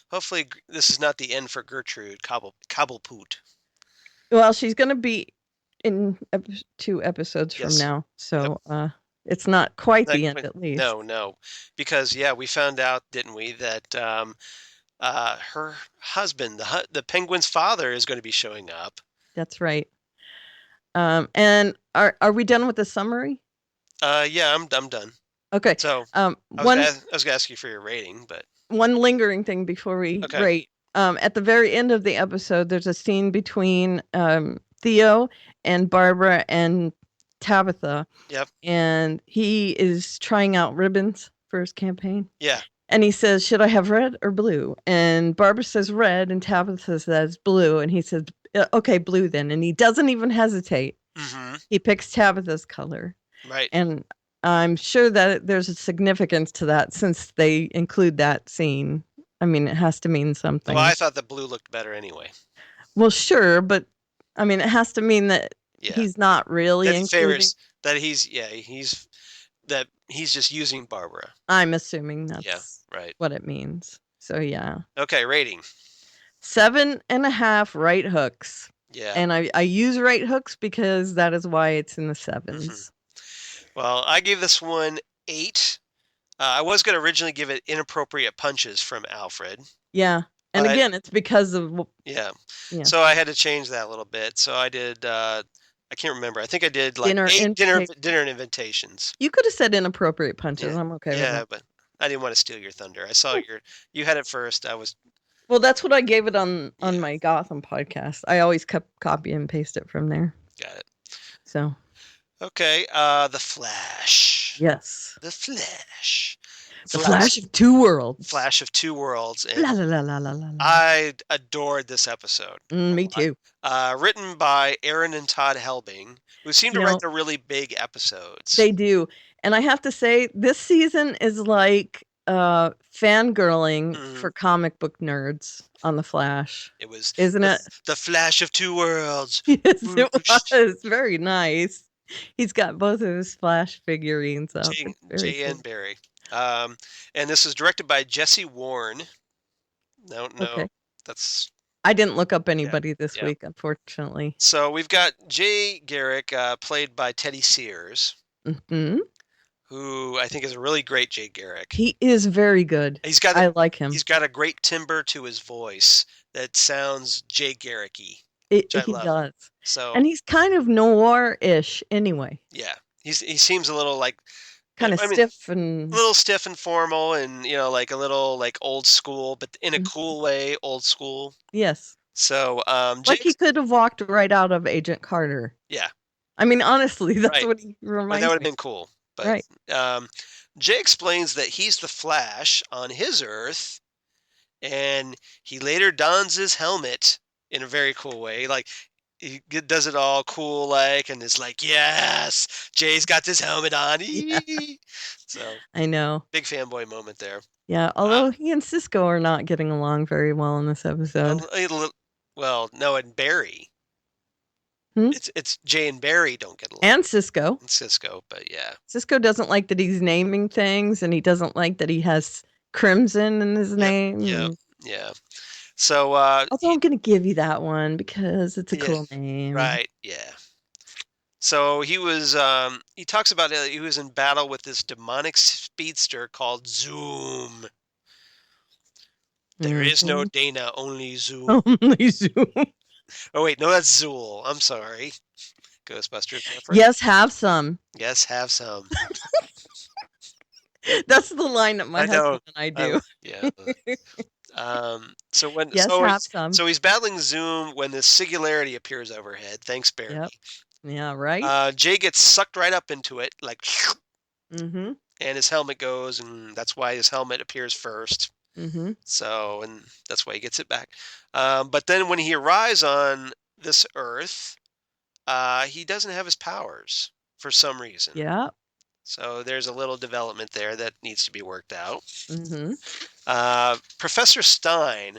hopefully this is not the end for Gertrude Cobblepoot. Well, she's going to be in 2 episodes from Yes. now. So it's not quite the end, Like, at least. No, because we found out, didn't we, that her husband, the Penguin's father, is going to be showing up. That's right. And are we done with the summary? Yeah, I'm done. Okay. So I I was going to ask you for your rating, but one lingering thing before we rate. At the very end of the episode, there's a scene between Theo and Barbara and Tabitha. Yep. And he is trying out ribbons for his campaign. Yeah. And he says, "Should I have red or blue?" And Barbara says red, and Tabitha says blue. And he says, "Okay, blue then." And he doesn't even hesitate. Mm-hmm. He picks Tabitha's color. Right. And I'm sure that there's a significance to that since they include that scene. I mean, it has to mean something. Well, I thought the blue looked better anyway. Well, sure, but I mean, it has to mean that he's not really including. That he's just using Barbara. I'm assuming that's right. what it means. So yeah. Okay, rating. 7.5 right hooks. Yeah. And I use right hooks because that is why it's in the 7s. Mm-hmm. Well, I gave this one 8. I was going to originally give it inappropriate punches from Alfred. Yeah. And again, it's because of... Yeah. So I had to change that a little bit. So I did... I can't remember. I think I did like dinner invitations. You could have said inappropriate punches. I'm okay with that. Yeah, but I didn't want to steal your thunder. I saw you had it first. Well, that's what I gave it on my Gotham podcast. I always kept copy and paste it from there. Got it. So. Okay. The Flash. Yes. The Flash. The Flash of Two Worlds. Flash of Two Worlds. And la, la, la, la, la, la. I adored this episode. Me too. Written by Aaron and Todd Helbing, who seem to write the really big episodes. They do. And I have to say, this season is like fangirling for comic book nerds on The Flash. It was, isn't it? The Flash of Two Worlds. Yes, it was. Very nice. He's got both of his Flash figurines up. Jay and Barry. And this is directed by Jesse Warren. No, okay. That's... I didn't look up anybody this week, unfortunately. So we've got Jay Garrick, played by Teddy Sears, who I think is a really great Jay Garrick. He is very good. I like him. He's got a great timbre to his voice that sounds Jay Garrick-y, which I He love. does. So And he's kind of noir-ish anyway. yeah, he seems a little like, Kind of I mean, stiff a and little stiff and formal, and like a little like old school, but in a Mhm. cool way, old school. Yes. So Like he Jake's, could have walked right out of Agent Carter. yeah, I mean, honestly, that's right. what he But that reminds would have me. been cool. But Right. Jay explains that he's the Flash on his Earth, and he later dons his helmet in a very cool way. Like does it all cool, like, and is like, yes, Jay's got this helmet on. Yeah, So I know. big fanboy moment there. Yeah, Uh, although he and Cisco are not getting along very well in this episode. well, no, and Barry. Hmm? It's Jay and Barry don't get along. And Cisco. And Cisco, but yeah. Cisco doesn't like that he's naming things, and he doesn't like that he has Crimson in his name. Yep. Yeah. So Although I'm going to give you that one because it's a yeah, cool name. right, yeah. So he talks about he was in battle with this demonic speedster called Zoom. There is no Dana, only Zoom. Only Zoom. Oh wait, no, that's Zool. I'm sorry. Ghostbusters reference. Yes, have some. Yes, have some. That's the line that my I know. husband and I do. Yeah. Yes, have some. So he's battling Zoom when the singularity appears overhead. Thanks, Barry. Yep. Yeah, right? Jay gets sucked right up into it, like, Mm-hmm. and his helmet goes, and that's why his helmet appears first. Mm-hmm. So, and that's why he gets it back. But then when he arrives on this Earth, he doesn't have his powers for some reason. Yeah. So there's a little development there that needs to be worked out. Mm-hmm. Professor Stein,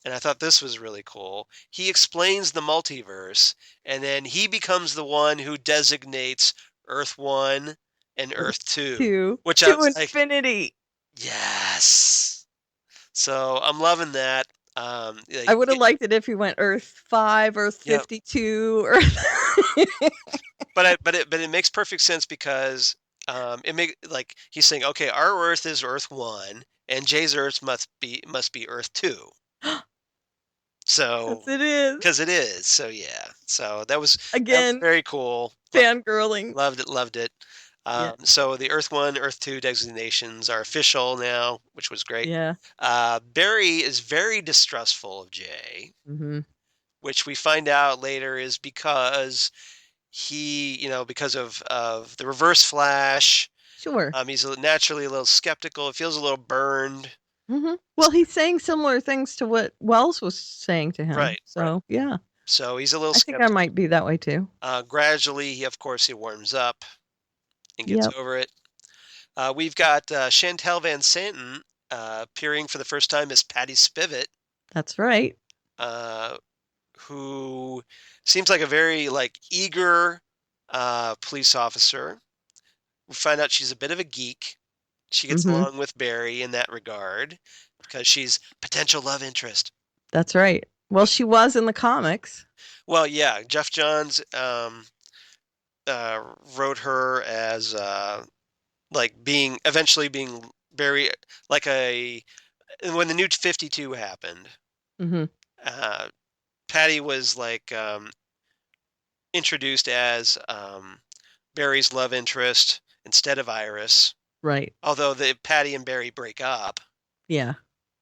and I thought this was really cool, he explains the multiverse, and then he becomes the one who designates Earth 1 and Earth 2, which I to was like, infinity. yes. So I'm loving that. I would have liked it if he went Earth 5, Earth 52, but it makes perfect sense because like he's saying, okay, our Earth is Earth 1, and Jay's Earth must be Earth 2. So yes, it is. because it is. So yeah. So that was Again, very cool. fangirling. Loved it. Yeah. So the Earth 1, Earth 2 designations are official now, which was great. Yeah. Barry is very distrustful of Jay, Mm-hmm. which we find out later is because because of the Reverse Flash. Sure. He's naturally a little skeptical. It feels a little burned. Mm-hmm. Well, he's saying similar things to what Wells was saying to him. Right. So, yeah. So he's a little I think skeptical. I might be that way too. Gradually, he warms up and gets over it. We've got Chantal Van Santen appearing for the first time as Patty Spivot. That's right. Who seems like a very eager police officer. We find out she's a bit of a geek. She gets along with Barry in that regard because she's potential love interest. That's right. Well, she was in the comics. Well, yeah, Jeff Johns wrote her as eventually being very when the New 52 happened. Mm-hmm. Patty was introduced as Barry's love interest instead of Iris. Right. Although Patty and Barry break up. Yeah.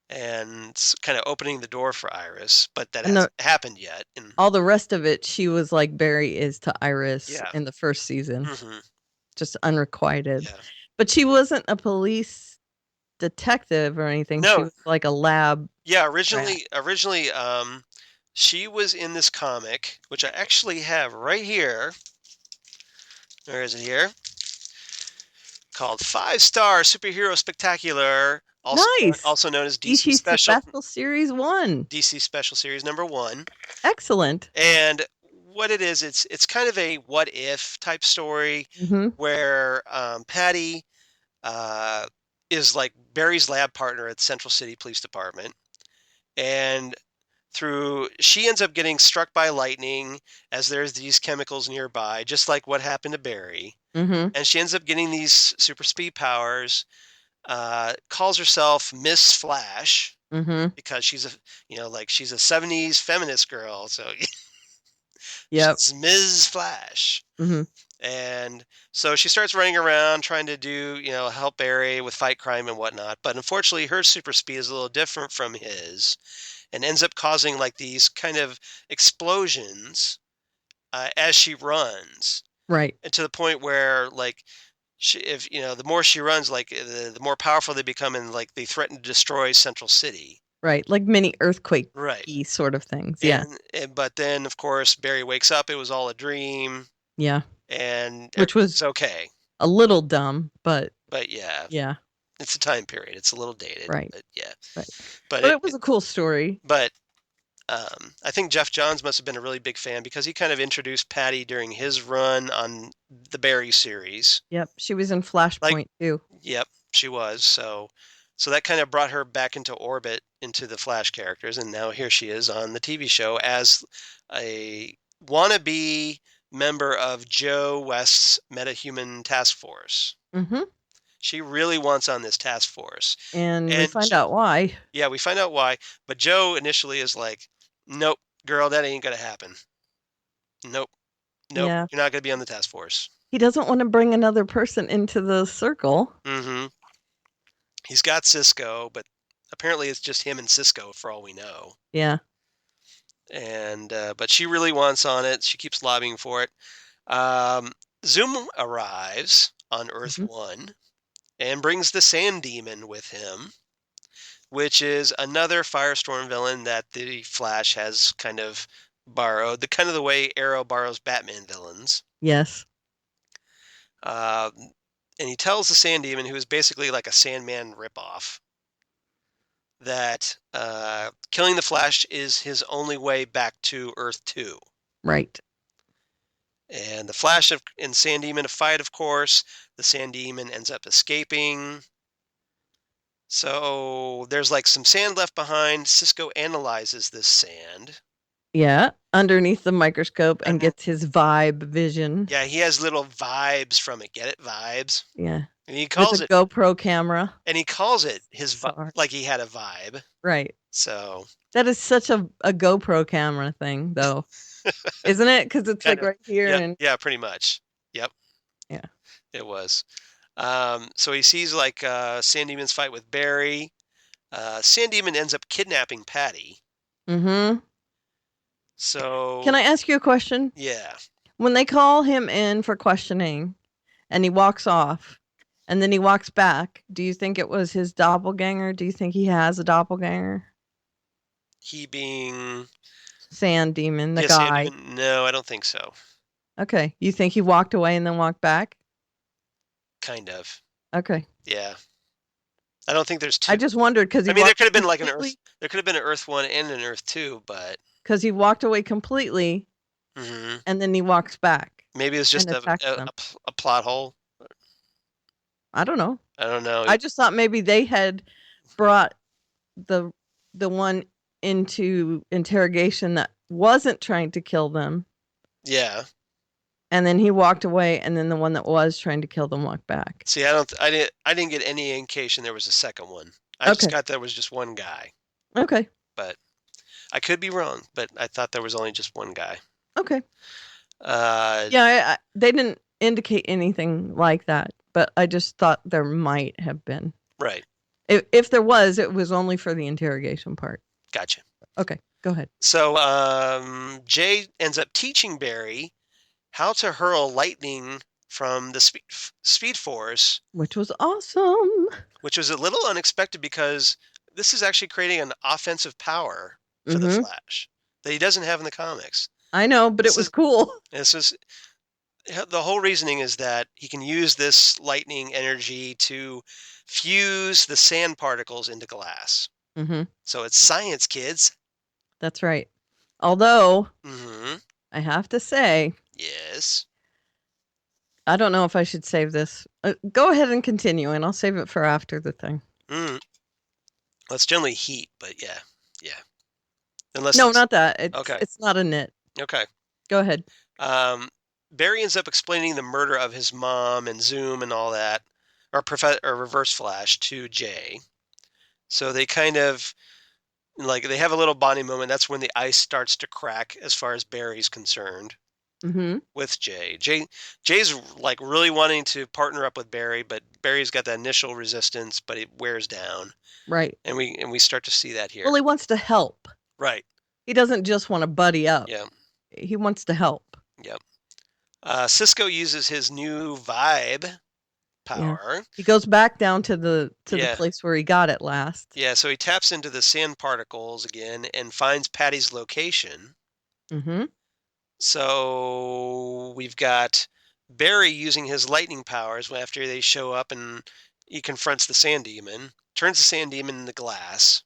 And it's kind of opening the door for Iris, but that hasn't happened yet. And all the rest of it, she was like Barry is to Iris in the first season. Mm-hmm. Just unrequited. Yeah. But she wasn't a police detective or anything. No. She was like a lab. Yeah, originally, she was in this comic, which I actually have right here. Where is it here? Called 5-Star Superhero Spectacular. Also known as DC Special Series 1. DC Special Series number 1. Excellent. And what it is, it's kind of a what if type story where Patty is like Barry's lab partner at Central City Police Department. And she ends up getting struck by lightning as there's these chemicals nearby, just like what happened to Barry. And she ends up getting these super speed powers, calls herself Miss Flash. Mm-hmm. because she's she's a 70s feminist girl, so Yep. she's Ms. Flash. Mm-hmm. And so she starts running around trying to help Barry with fight crime and whatnot. But unfortunately, her super speed is a little different from his and ends up causing like these kind of explosions as she runs. Right. And to the point where like the more she runs, like the more powerful they become, and like they threaten to destroy Central City. Right. Like mini earthquake Right. sort of things. Yeah. But then of course Barry wakes up. It was all a dream. Yeah. And Which was it's okay. a little dumb, but yeah, yeah. it's a time period. It's a little dated. Right. But yeah. Right. But it was a cool story. But I think Jeff Johns must have been a really big fan because he kind of introduced Patty during his run on the Barry series. Yep. She was in Flashpoint too. Yep, she was. So that kind of brought her back into orbit into the Flash characters, and now here she is on the TV show as a wannabe member of Joe West's Metahuman Task Force. Mm-hmm. She really wants on this task force. And we find out why. Yeah, we find out why. But Joe initially is like, nope, girl, that ain't going to happen. Nope. Yeah. You're not going to be on the task force. He doesn't want to bring another person into the circle. Mm-hmm. He's got Cisco, but apparently it's just him and Cisco for all we know. Yeah. And but she really wants on it. She keeps lobbying for it. Zoom arrives on Earth 1 and brings the Sand Demon with him, which is another Firestorm villain that the Flash has kind of borrowed, the way Arrow borrows Batman villains. Yes. And he tells the Sand Demon, who is basically like a Sandman ripoff, that killing the Flash is his only way back to Earth 2. Right. And the Flash and Sand Demon fight, of course. The Sand Demon ends up escaping. So there's like some sand left behind. Cisco analyzes this sand. Yeah, underneath the microscope and gets his vibe vision. Yeah, he has little vibes from it. Get it? Vibes? Yeah. And he calls it GoPro camera. And he calls it his like he had a vibe. Right. So that is such a GoPro camera thing, though. Isn't it? Because it's like right here. Yeah, yeah, pretty much. Yep. Yeah. It was. So he sees like Sand Demon's fight with Barry. Sand Demon ends up kidnapping Patty. Mm-hmm. So can I ask you a question? Yeah. When they call him in for questioning and he walks off and then he walks back, do you think it was his doppelganger? Do you think he has a doppelganger? He being Sand Demon, the guy. Sand Demon? No, I don't think so. Okay. You think he walked away and then walked back? Kind of. Okay. Yeah. I don't think there's two. I just wondered because there could have been like an Earth. There could have been an Earth 1 and an Earth 2, but because he walked away completely, and then he walks back. Maybe it's just a plot hole. I don't know. I just thought maybe they had brought the one into interrogation that wasn't trying to kill them. Yeah. And then he walked away, and then the one that was trying to kill them walked back. See, I didn't get any indication there was a second one. I just got there was just one guy. Okay. But I could be wrong, but I thought there was only just one guy. Okay. Yeah, they didn't indicate anything like that, but I just thought there might have been. Right. If there was, it was only for the interrogation part. Gotcha. Okay, go ahead. So Jay ends up teaching Barry how to hurl lightning from the Speed Force. Which was awesome. Which was a little unexpected because this is actually creating an offensive power for the Flash that he doesn't have in the comics. I know, but it was cool. This is the whole reasoning is that he can use this lightning energy to fuse the sand particles into glass. So it's science, kids. That's right. Although, I have to say, yes, I don't know if I should save this. Go ahead and continue, and I'll save it for after the thing. Well, it's generally heat, but yeah. Unless no, not that. Okay. It's not a knit. Okay. Go ahead. Barry ends up explaining the murder of his mom and Zoom and all that, or Reverse Flash to Jay. So they kind of Like they have a little bonding moment. That's when the ice starts to crack as far as Barry's concerned Mm-hmm. with Jay. Jay's like really wanting to partner up with Barry, but Barry's got that initial resistance, but it wears down. Right. And we start to see that here. Well, he wants to help. Right. He doesn't just want to buddy up. Yeah. He wants to help. Yep. Cisco uses his new vibe Yeah. power. He goes back down to the Yeah. place where he got it last. Yeah, so he taps into the sand particles again and finds Patty's location. Mm-hmm. So we've got Barry using his lightning powers after they show up and he confronts the sand demon, turns the sand demon into glass.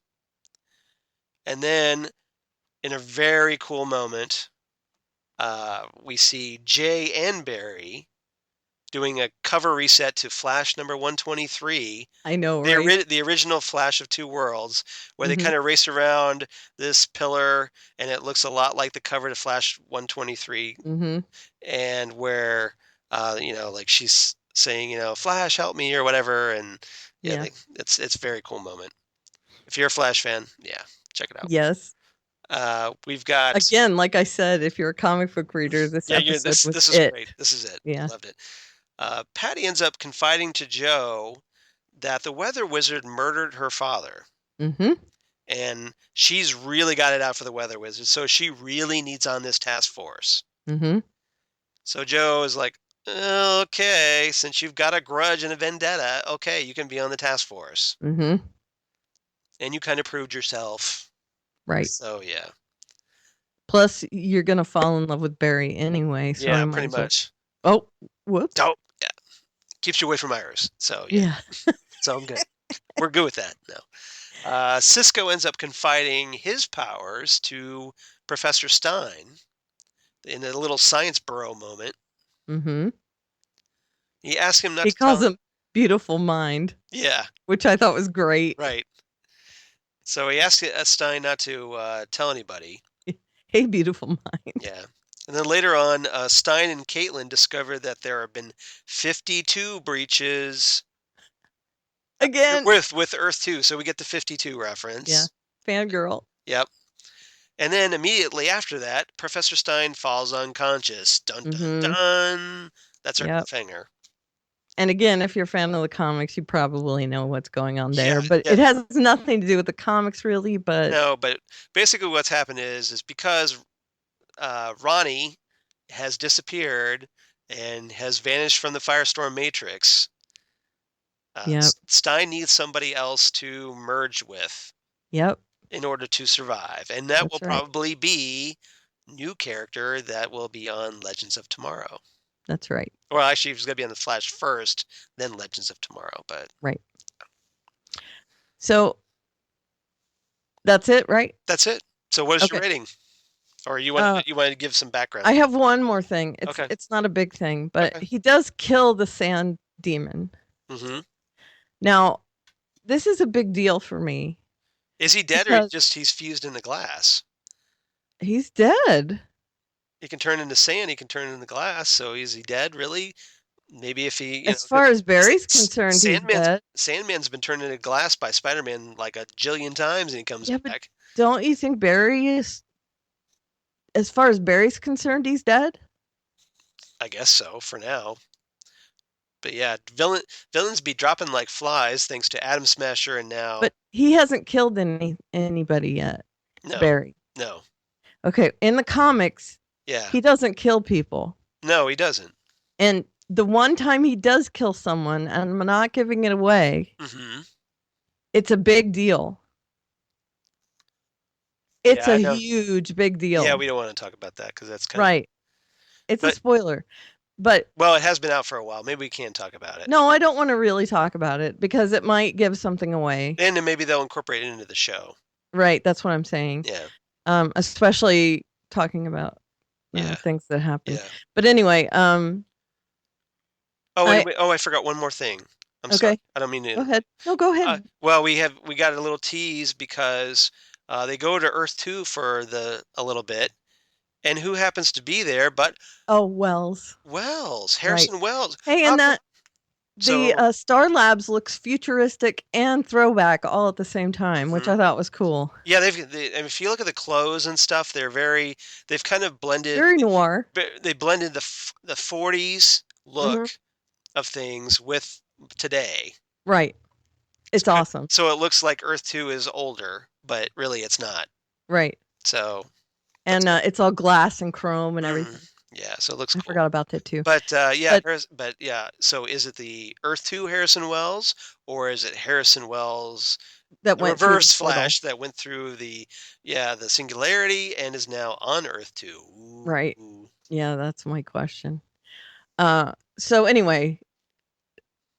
And then in a very cool moment, we see Jay and Barry doing a cover reset to Flash number 123. I know, right? The original Flash of Two Worlds, where they Mhm. kind of race around this pillar, and it looks a lot like the cover to Flash 123, Mm-hmm. and where, like she's saying, Flash, help me, or whatever, and Yeah. it's a very cool moment. If you're a Flash fan, yeah, check it out. Yes. We've got Again, like I said, if you're a comic book reader, this episode this was is it. great. This is it. Yeah. I loved it. Patty ends up confiding to Joe that the weather wizard murdered her father. Mm-hmm. And she's really got it out for the weather wizard, so she really needs on this task force. Mm-hmm. So Joe is like, okay, since you've got a grudge and a vendetta, okay, you can be on the task force. Mm-hmm. And you kind of proved yourself. Right. So yeah. Plus, you're gonna fall in love with Barry anyway. So Yeah, I might pretty as well- much. Oh, whoops. Oh, yeah. Keeps you away from Iris. So yeah. Yeah. So I'm good. We're good with that. No. Cisco ends up confiding his powers to Professor Stein in a little science burrow moment. Mm-hmm. He asks him not He to tell calls him beautiful mind, Yeah, which I thought was great. right. So he asks Stein not to tell anybody. Hey, beautiful mind. Yeah. And then later on, Stein and Caitlin discover that there have been 52 breaches Again. with Earth 2. So we get the 52 reference. Yeah. Fangirl. Yep. And then immediately after that, Professor Stein falls unconscious. Dun, dun, Mhm. dun. That's our Yep. cliffhanger. And again, if you're a fan of the comics, you probably know what's going on there. Yeah, But yeah. it has nothing to do with the comics, really. But No, but basically what's happened is because Ronnie has disappeared and has vanished from the Firestorm Matrix. Yep. Stein needs somebody else to merge with Yep. in order to survive. And that That's will right. probably be new character that will be on Legends of Tomorrow. That's right. Well, actually, he's going to be on the Flash first, then Legends of Tomorrow. But Right. So that's it, right? that's it. So what is your Okay. rating? Or you wanted to give some background? I have one more thing. Okay. It's not a big thing, but Okay. he does kill the sand demon. Mm-hmm. Now, this is a big deal for me. Is he dead or Because- just he's fused into glass? He's dead. He can turn into sand. He can turn into glass. So is he dead? Really? Maybe if he. As far as Barry's S- concerned, he's Sandman's- dead. Sandman's been turned into glass by Spider-Man like a jillion times, and he comes Yeah, but back. don't you think Barry is, as far as Barry's concerned, he's dead? I guess so for now. But yeah, villains be dropping like flies thanks to Atom Smasher, and now But he hasn't killed anybody yet, no, Barry. no, Okay, in the comics, yeah, he doesn't kill people. no, he doesn't. And the one time he does kill someone, and I'm not giving it away, Mm-hmm. it's a big deal. It's Yeah, I a know. huge, big deal. Yeah, we don't want to talk about that because that's kind Right. It's a But- spoiler. But well, it has been out for a while. Maybe we can talk about it. no, I don't want to really talk about it because it might give something away. And then maybe they'll incorporate it into the show. Right, that's what I'm saying. Yeah, Especially talking about Yeah. things that happen. yeah. But anyway, Oh, I- wait, I forgot one more thing. I'm sorry. Okay. I don't mean to. go ahead. No, go ahead. Well, we got a little tease because they go to Earth 2 for a little bit, and who happens to be there but Oh, Wells. Wells, Harrison Wells. Hey, How and come- that The So Star Labs looks futuristic and throwback all at the same time, which I thought was cool. yeah, and if you look at the clothes and stuff, they've kind of blended. Very noir. They blended the 40s look Mhm. of things with today. Right. It's awesome. So it looks like Earth 2 is older, but really it's not. Right. So And it's all glass and chrome and everything. yeah, so it looks I cool. forgot about that too. But But- yeah, so is it the Earth 2 Harrison Wells, or is it Harrison Wells That the went through the reverse portal. Flash that went through the singularity and is now on Earth 2? Ooh. Right. Yeah, that's my question. So anyway,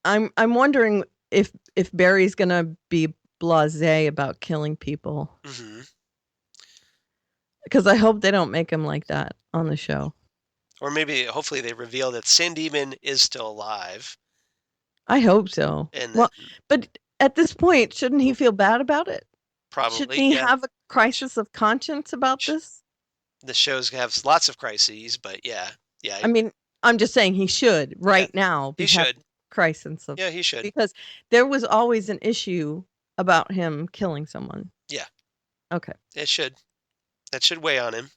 I'm wondering if Barry's gonna be blasé about killing people, Mm-hmm. because I hope they don't make him like that on the show. Or maybe, hopefully, they reveal that San Demon is still alive. I hope so. And Well, but at this point, shouldn't he feel bad about it? probably, Shouldn't he yeah. have a crisis of conscience about this? The shows have lots of crises, but yeah. I mean, I'm just saying he should right now He be having should. crisis of, Yeah, he should. because there was always an issue about him killing someone. Yeah. Okay. It should. That should weigh on him.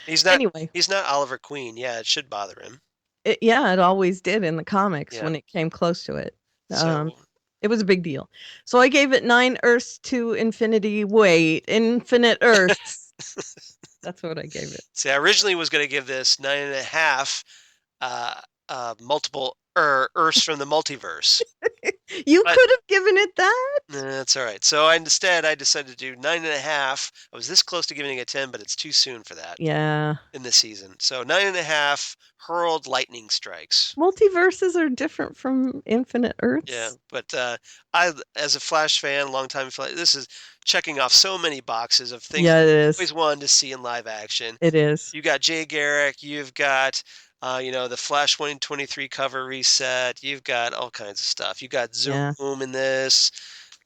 He's not. Anyway, He's not Oliver Queen. Yeah, it should bother him. it always did in the comics when it came close to it. So It was a big deal. So I gave it 9 Earths to infinity. Wait, infinite Earths. That's what I gave it. see, I originally was going to give this 9.5 multiple Earths from the multiverse. You could have given it that. That's all right. So instead, I decided to do 9.5. I was this close to giving it a 10, but it's too soon for that. Yeah. In this season, so 9.5 hurled lightning strikes. Multiverses are different from infinite Earths. Yeah, but I, as a Flash fan, longtime Flash, this is checking off so many boxes of things Yeah, it is. I always wanted to see in live action. It is. You got Jay Garrick, you've got the Flash 123 cover reset, you've got all kinds of stuff. You got Zoom in this.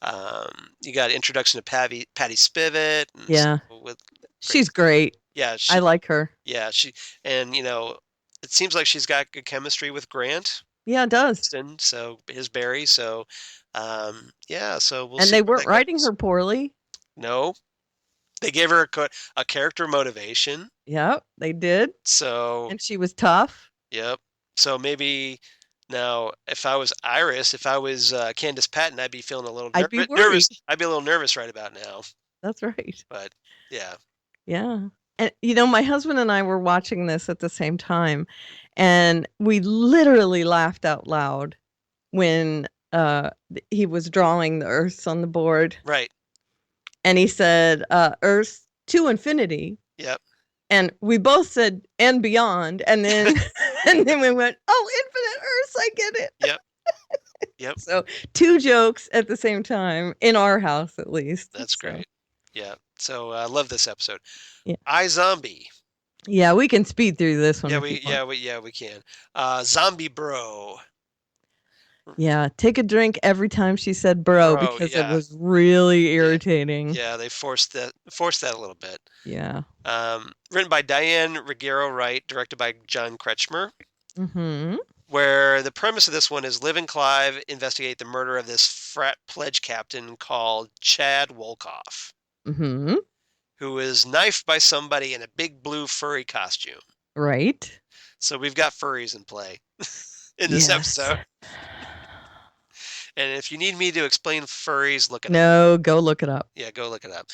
You got introduction to Patty Spivot. Yeah, she's great. Yeah, I like her. Yeah, it seems like she's got good chemistry with Grant. Yeah, it does. So his Barry. So, yeah. So we'll. And see they where weren't that writing goes. her poorly. No, they gave her a character motivation. Yep, they did. So. And she was tough. Yep. So maybe now, if I was Iris, if I was Candace Patton, I'd be feeling a little I'd be worried. nervous. I'd be a little nervous right about now. That's right. But yeah. Yeah. And my husband and I were watching this at the same time, and we literally laughed out loud when he was drawing the Earths on the board. Right. And he said, Earths to infinity. Yep. And we both said, and beyond. And then and then we went, oh, infinite Earths, I get it. Yep. Yep. So 2 jokes at the same time, in our house at least. That's great. Yeah. So I love this episode. Yeah. iZombie. Yeah, we can speed through this one. Yeah, we can. Zombie Bro. Yeah, take a drink every time she said bro, because it was really irritating. Yeah, they forced that a little bit. Yeah. Written by Diane Ruggiero Wright, directed by John Kretschmer. Mm-hmm. Where the premise of this one is Liv and Clive investigate the murder of this frat pledge captain called Chad Wolkoff. Mm-hmm. Who is knifed by somebody in a big blue furry costume. Right. So we've got furries in play in this episode. And if you need me to explain furries, look it up. No, go look it up. Yeah, go look it up.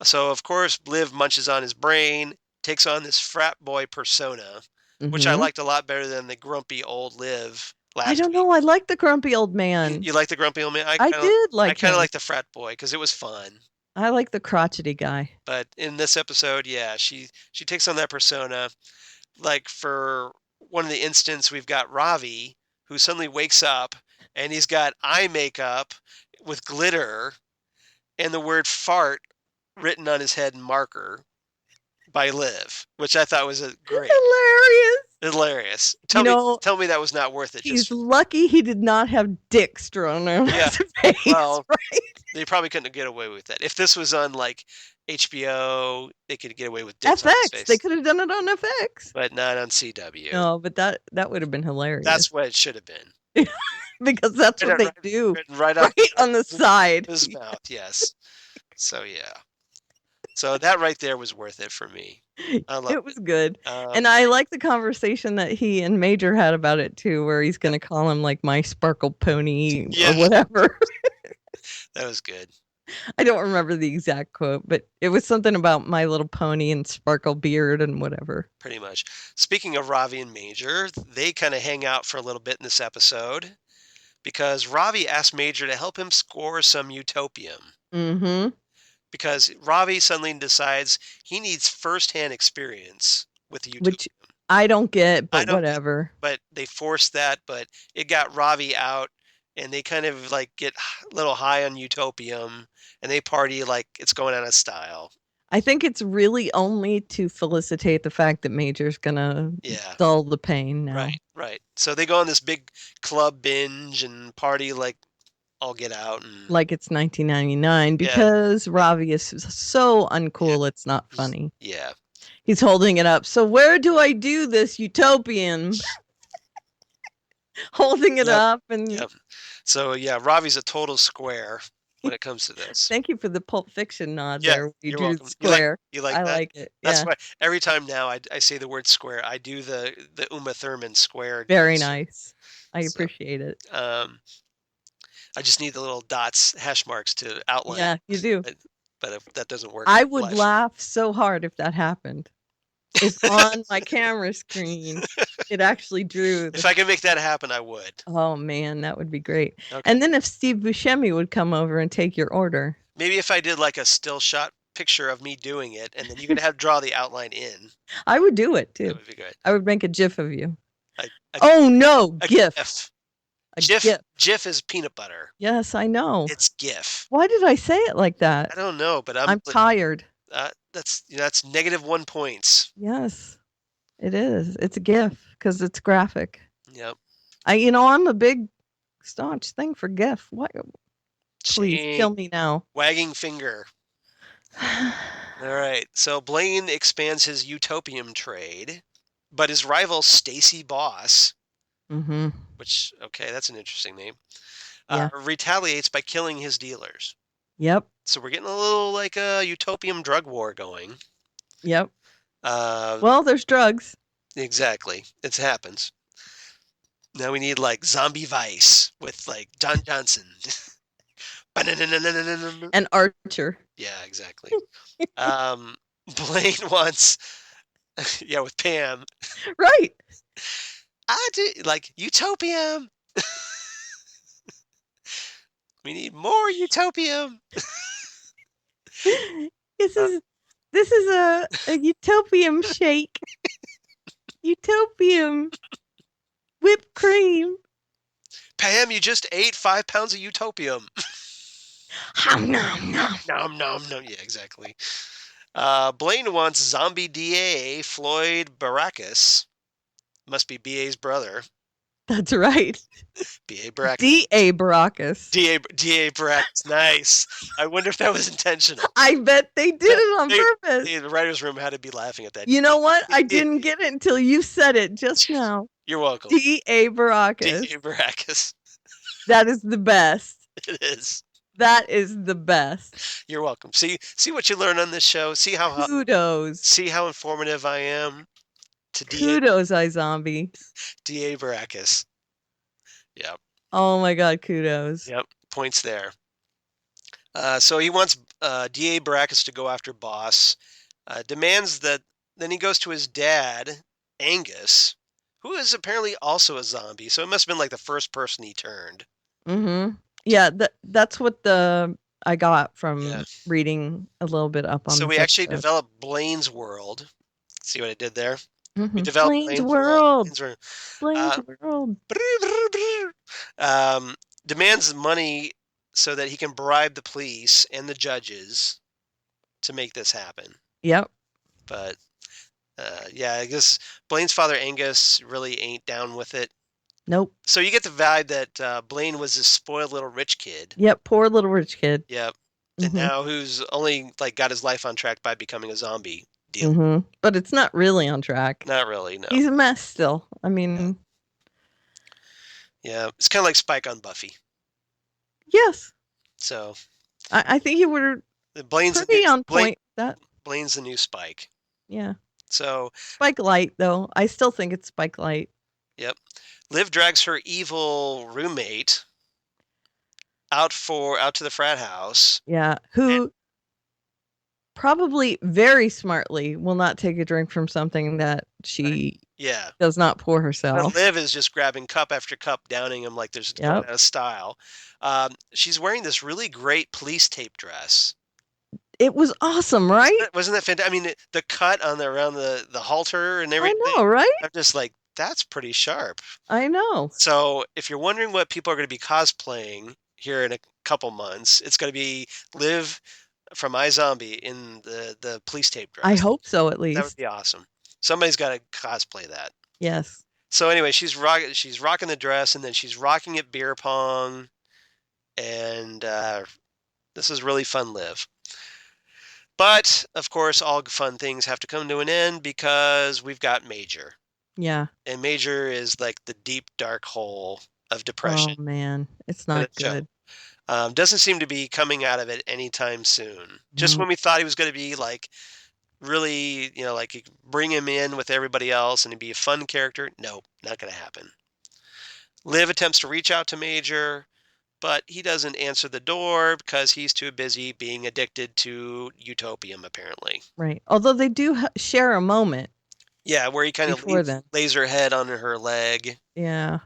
So, of course, Liv munches on his brain, takes on this frat boy persona, which I liked a lot better than the grumpy old Liv last I don't know. I like the grumpy old man. You like the grumpy old man? I did like I kind him. of like the frat boy because it was fun. I like the crotchety guy. But in this episode, yeah, she takes on that persona. Like for one of the instances, we've got Ravi, who suddenly wakes up and he's got eye makeup with glitter and the word fart written on his head in marker by Liv, which I thought was great. Hilarious. Tell me that was not worth it. He's lucky he did not have dicks drawn on his face. Well, right? They probably couldn't get away with that. If this was on like HBO, they could get away with dicks on his face. FX. They could have done it on FX. But not on CW. No, but that would have been hilarious. That's what it should have been. because that's what they do. Right Right on the side. his mouth. Yes. So yeah. So that right there was worth it for me. I love It was good. Um, And I like the conversation that he and Major had about it too, where he's going to call him like my sparkle pony Yeah. or whatever. that was good. I don't remember the exact quote, but it was something about My Little Pony and Sparkle Beard and whatever. Pretty much. Speaking of Ravi and Major, they kind of hang out for a little bit in this episode because Ravi asked Major to help him score some utopium. Mm-hmm. Because Ravi suddenly decides he needs firsthand experience with the utopium. Which I don't get, but I don't get- whatever. But they forced that, but it got Ravi out, and they kind of like get a little high on utopium, and they party like it's going out of style. I think it's really only to felicitate the fact that Major's gonna Yeah. dull the pain now. Right. So they go on this big club binge and party like all get out, and Like it's 1999 because Ravi is so uncool, it's not funny. yeah. He's holding it up. So where do I do this utopian? Holding it up and Yep. So yeah, Ravi's a total square when it comes to this. Thank you for the Pulp Fiction nod Yeah, there. You you're drew welcome. the square. You like I that? like it. That's Yeah. why every time now I say the word square, I do the Uma Thurman square. Very dance. nice. I So, appreciate it. I just need the little dots, hash marks to outline. Yeah, you do. But if that doesn't work, I in would life. laugh so hard if that happened. If on my camera screen it actually drew. If I could make that happen, I would. Oh man, that would be great. Okay. And then if Steve Buscemi would come over and take your order. Maybe if I did like a still shot picture of me doing it, and then you could have draw the outline in. I would do it too. That would be good. I would make a GIF of you. A Oh no, GIF. GIF. A GIF. GIF. GIF is peanut butter. Yes, I know. It's GIF. Why did I say it like that? I don't know, but I'm tired. That's -1 points. Yes, it is. It's a GIF because it's graphic. Yep. I'm a big staunch thing for GIF. What? Please Shame. kill me now. Wagging finger. All right. So Blaine expands his utopium trade, but his rival Stacy Boss, Mm-hmm. which that's an interesting name, Yeah. retaliates by killing his dealers. Yep. So we're getting a little like a utopium drug war going. Yep. Uh, Well, there's drugs. Exactly. It happens. Now we need like zombie vice with like Don Johnson. And Archer. Yeah, exactly. Blaine wants, with Pam. Right. I do like utopium. We need more utopium. This is a utopium shake. Utopium whipped cream. Pam, you just ate 5 pounds of utopium. Nom nom nom. Nom nom nom. Yeah, exactly. Blaine wants zombie DA Floyd Baracus. Must be BA's brother. That's right. BA Baracus. D.A. Baracus. DA Baracus. Nice. I wonder if that was intentional. I bet they did it on purpose. The writer's room had to be laughing at that. You know what? I didn't get it until you said it just now. You're welcome. D.A. Baracus. DA Baracus. That is the best. It is. That is the best. You're welcome. See what you learn on this show. See how Kudos. informative I am to Kudos, iZombie. DA Baracus. Yep. Oh my God, kudos. Yep. Points there. So he wants DA Baracus to go after Boss. Demands that. Then he goes to his dad, Angus, who is apparently also a zombie. So it must have been like the first person he turned. Mm-hmm. Yeah, that's what I got from reading a little bit up on. So this we actually episode. developed Blaine's World. See what I did there? Mhm. We developed Blaine's World. Blaine's Blaine's World. Demands money so that he can bribe the police and the judges to make this happen. Yep. But I guess Blaine's father Angus really ain't down with it. Nope. So you get the vibe that Blaine was this spoiled little rich kid. Yep. Poor little rich kid. Yep. And Mhm. now who's only like got his life on track by becoming a zombie. Deal. Mm-hmm. But it's not really on track. Not really, no. He's a mess still. I mean, Yeah, it's kind of like Spike on Buffy. Yes, So I think you were Blaine's the pretty new on point. That Blaine's the new Spike. yeah, So Spike Light though. I still think it's Spike Light. yep, Liv drags her evil roommate out to the frat house. Yeah, who probably very smartly will not take a drink from something that she Yeah. does not pour But herself. Liv is just grabbing cup after cup, downing him like there's going Yep. out of style. She's wearing this really great police tape dress. It was awesome, right? Wasn't that fantastic? I mean, the cut on around the halter and I everything. know, right? I'm just like, that's pretty sharp. I know. So if you're wondering what people are going to be cosplaying here in a couple months, it's going to be Liv from iZombie in the police tape dress. I hope so, at That would least. be awesome. Somebody's got to cosplay that. Yes. So anyway, she's rocking the dress, and then she's rocking at beer pong, and this is really fun, Liv. But of course, all fun things have to come to an end because we've got Major, Yeah. and Major is like the deep dark hole of depression. Oh man, it's for not the show. good. Doesn't seem to be coming out of it anytime soon. Just No. when we thought he was going to be like really, like you bring him in with everybody else and he'd be a fun character. Nope, not going to happen. Liv attempts to reach out to Major, but he doesn't answer the door because he's too busy being addicted to utopium, apparently. Right. Although they do share a moment. Yeah, where he kind of Before then. lays her head on her leg. Yeah.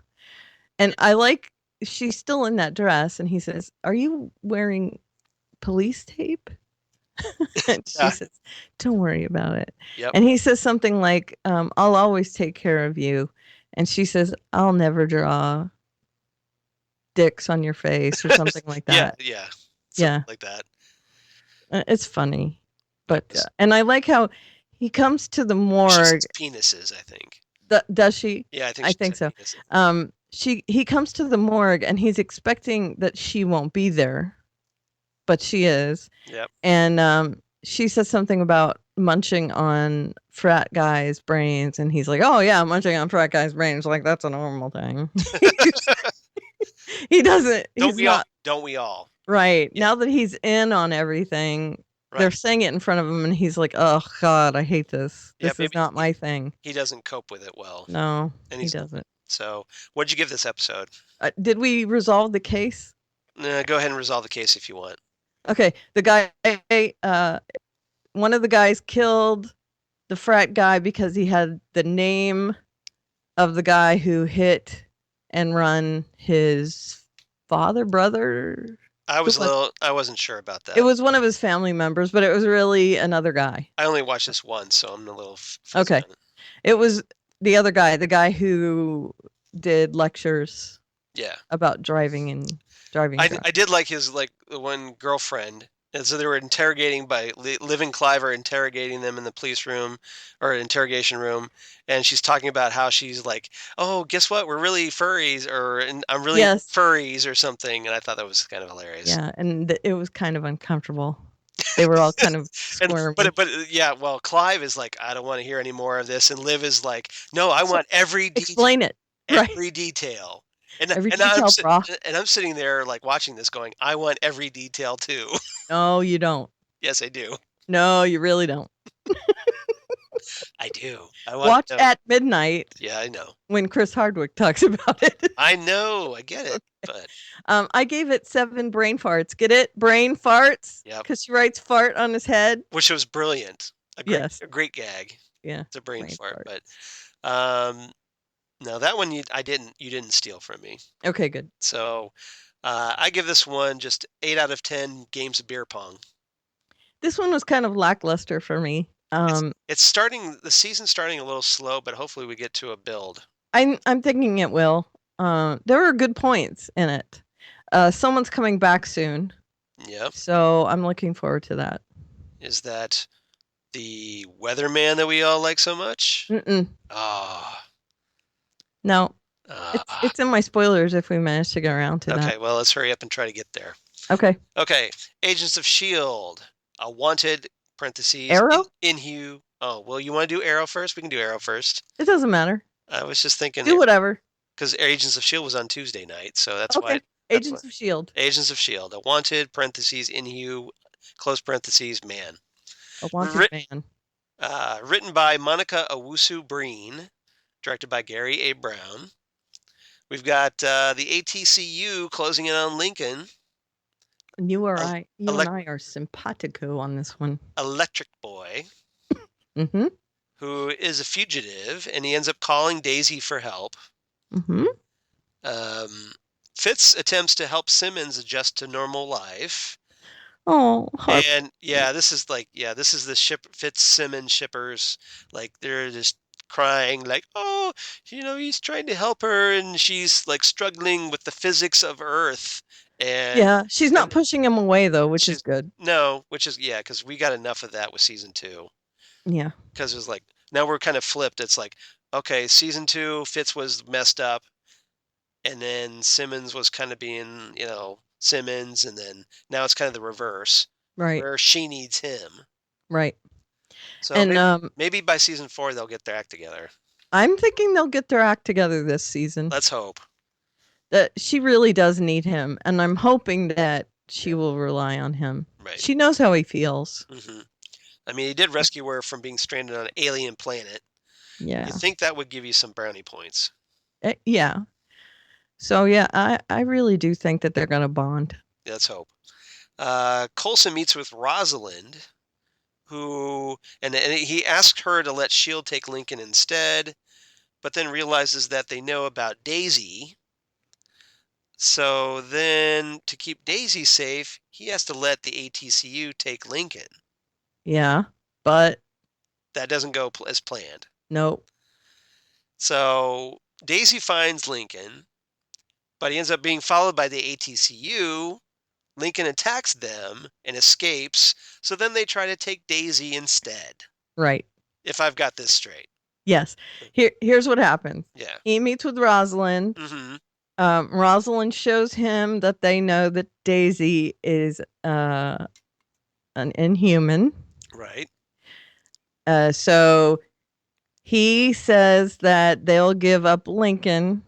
And I like she's still in that dress and he says, "Are you wearing police tape?" And she Yeah. says, "Don't worry about it." Yep. And he says something like, "I'll always take care of you." And she says, "I'll never draw dicks on your face," or something like that. Yeah. Yeah. Like that. It's funny. But and I like how he comes to the morgue. She says penises, I think. Does she? Yeah, I think I she think so. said penises. He comes to the morgue and he's expecting that she won't be there, but she is. Yep. And she says something about munching on frat guys' brains, and he's like, "Oh yeah, munching on frat guys' brains, like that's a normal thing." He doesn't. Don't we all? Right. Yeah. Now that he's in on everything, they're saying it in front of him, and he's like, "Oh God, I hate this. This is not my thing." He doesn't cope with it well. No, And he doesn't. So, what'd you give this episode? Did we resolve the case? Go ahead and resolve the case if you want. Okay, the guy, one of the guys killed the frat guy because he had the name of the guy who hit and run his brother. I wasn't sure about that. It was one of his family members, but it was really another guy. I only watched this once, so I'm a little okay. It was the other guy, the guy who did lectures. Yeah. About driving and driving. I did like his the one girlfriend. And so they were interrogating Liv and Clive are interrogating them in the police room or interrogation room. And she's talking about how she's like, "Oh, guess what? We're really furries," I'm really furries or something. And I thought that was kind of hilarious. Yeah. And it was kind of uncomfortable. They were all kind of squirmy. But yeah, well, Clive is like, "I don't want to hear any more of this." And Liv is like, "No, I want every detail. Explain it. Every detail." And I'm sitting there like watching this going, I want every detail too. No, you don't. Yes, I do. No, you really don't. I do. Watch at midnight. Yeah, I know. When Chris Hardwick talks about it. I know. I get it. But I gave it 7 brain farts. Get it? Brain farts? Yeah. Because she writes fart on his head. Which was brilliant. A great gag. Yeah. It's a brain fart. But no, that one you didn't steal from me. Okay, good. So I give this one just 8 out of 10 games of beer pong. This one was kind of lackluster for me. It's starting, the season's starting a little slow, but hopefully we get to a build. I'm thinking it will. There are good points in it. Someone's coming back soon. Yep. So I'm looking forward to that. Is that the weatherman that we all like so much? Mm-mm. Oh. No, it's in my spoilers if we manage to get around to that. Okay, well, let's hurry up and try to get there. Okay. Okay, Agents of S.H.I.E.L.D. A wanted, parentheses. Arrow? Oh, well, you want to do Arrow first? We can do Arrow first. It doesn't matter. I was just thinking. Do whatever. because Agents of S.H.I.E.L.D. was on Tuesday night, so that's Okay. why. Agents of S.H.I.E.L.D. Agents of S.H.I.E.L.D. A wanted parentheses Inhu close parentheses man. A wanted Writ, man. written by Monica Owusu Breen, directed by Gary A. Brown. We've got the ATCU closing in on Lincoln. You El- and I are simpatico on this one. Electric Boy, Mm-hmm. who is a fugitive, and he ends up calling Daisy for help. Mm-hmm. Fitz attempts to help Simmons adjust to normal life. Oh, And this is the Fitz Simmons shippers. Like they're just crying, like, oh, he's trying to help her, and she's like struggling with the physics of Earth. And yeah. She's not and pushing him away though, which is she's good. no, which is because we got enough of that with season 2. Yeah. Because it was like now we're kind of flipped. It's like, okay, season 2, Fitz was messed up, and then Simmons was kind of being, Simmons, and then now it's kind of the reverse, Right. where she needs him. Right. So And maybe by season 4 they'll get their act together. I'm thinking they'll get their act together this season. Let's hope. That she really does need him, and I'm hoping that she will rely on him. Right. She knows how he feels. Mm-hmm. I mean, he did rescue her from being stranded on an alien planet. Yeah. You think that would give you some brownie points? Yeah. So yeah, I really do think that they're gonna bond. Let's hope. Coulson meets with Rosalind, who and he asked her to let S.H.I.E.L.D. take Lincoln instead, but then realizes that they know about Daisy. So then, to keep Daisy safe, he has to let the ATCU take Lincoln. Yeah, but that doesn't go as planned. Nope. So Daisy finds Lincoln, but he ends up being followed by the ATCU. Lincoln attacks them and escapes. So then they try to take Daisy instead. Right. If I've got this straight. Yes. Here's what happens. Yeah. He meets with Rosalind. Mm-hmm. Rosalind shows him that they know that Daisy is an inhuman. Right. So he says that they'll give up Lincoln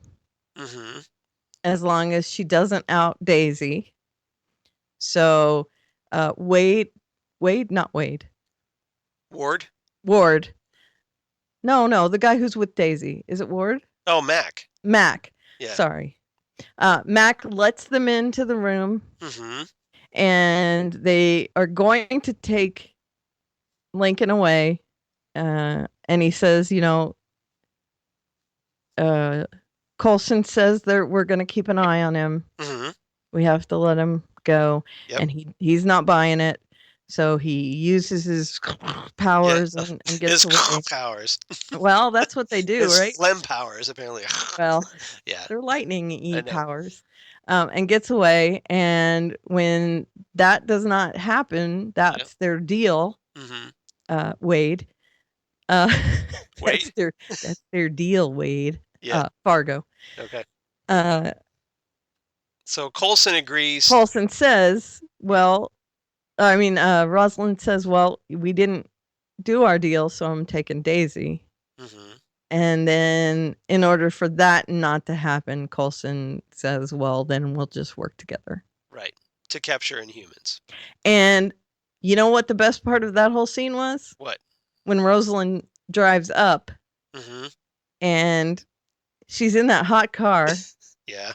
as long as she doesn't out Daisy. So Ward. No, the guy who's with Daisy. Is it Ward? Oh, Mac. Yeah. Sorry. Mac lets them into the room. And they are going to take Lincoln away. And he says, Coulson says that we're going to keep an eye on him. We have to let him go. Yep. And he's not buying it. So he uses his powers and gets his away. powers. Well, that's what they do, his right? phlegm powers, apparently. Well, yeah, they're lightning-y powers. And gets away. And when that does not happen, that's their deal. Wade. That's their deal, Wade. Yeah. Fargo. Okay. So Coulson agrees. Coulson says, Rosalind says, well, we didn't do our deal, so I'm taking Daisy. And then in order for that not to happen, Coulson says, well, then we'll just work together. Right. To capture Inhumans. And you know what the best part of that whole scene was? What? When Rosalind drives up and she's in that hot car. Yeah.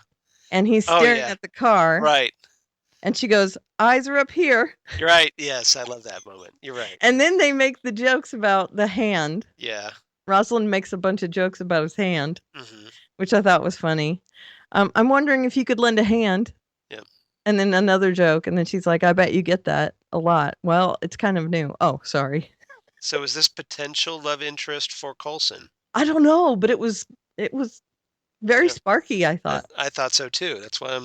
And he's staring at the car. Right. And she goes, eyes are up here. You're right. Yes, I love that moment. You're right. And then they make the jokes about the hand. Yeah. Rosalind makes a bunch of jokes about his hand, which I thought was funny. I'm wondering if you could lend a hand. Yep. And then another joke. And then she's like, I bet you get that a lot. Well, it's kind of new. Oh, sorry. So is this potential love interest for Coulson? I don't know, but it was very sparky, I thought. I thought so too. That's why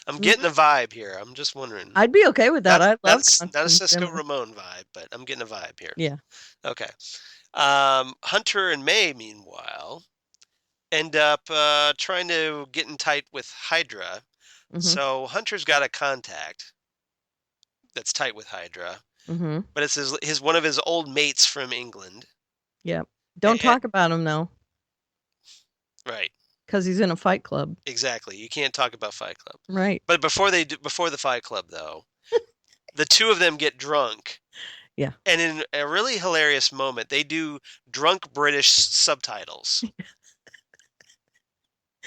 I'm getting a vibe here. I'm just wondering. I'd be okay with that. I love not a Cisco Ramon vibe, but I'm getting a vibe here. Yeah. Okay. Hunter and May, meanwhile, end up trying to get in tight with Hydra. So Hunter's got a contact that's tight with Hydra, but it's his one of his old mates from England. Yep. Don't talk about him though. Right. because he's in a fight club. Exactly. You can't talk about Fight Club. Right. But before the Fight Club, though, the two of them get drunk. Yeah. And in a really hilarious moment, they do drunk British subtitles,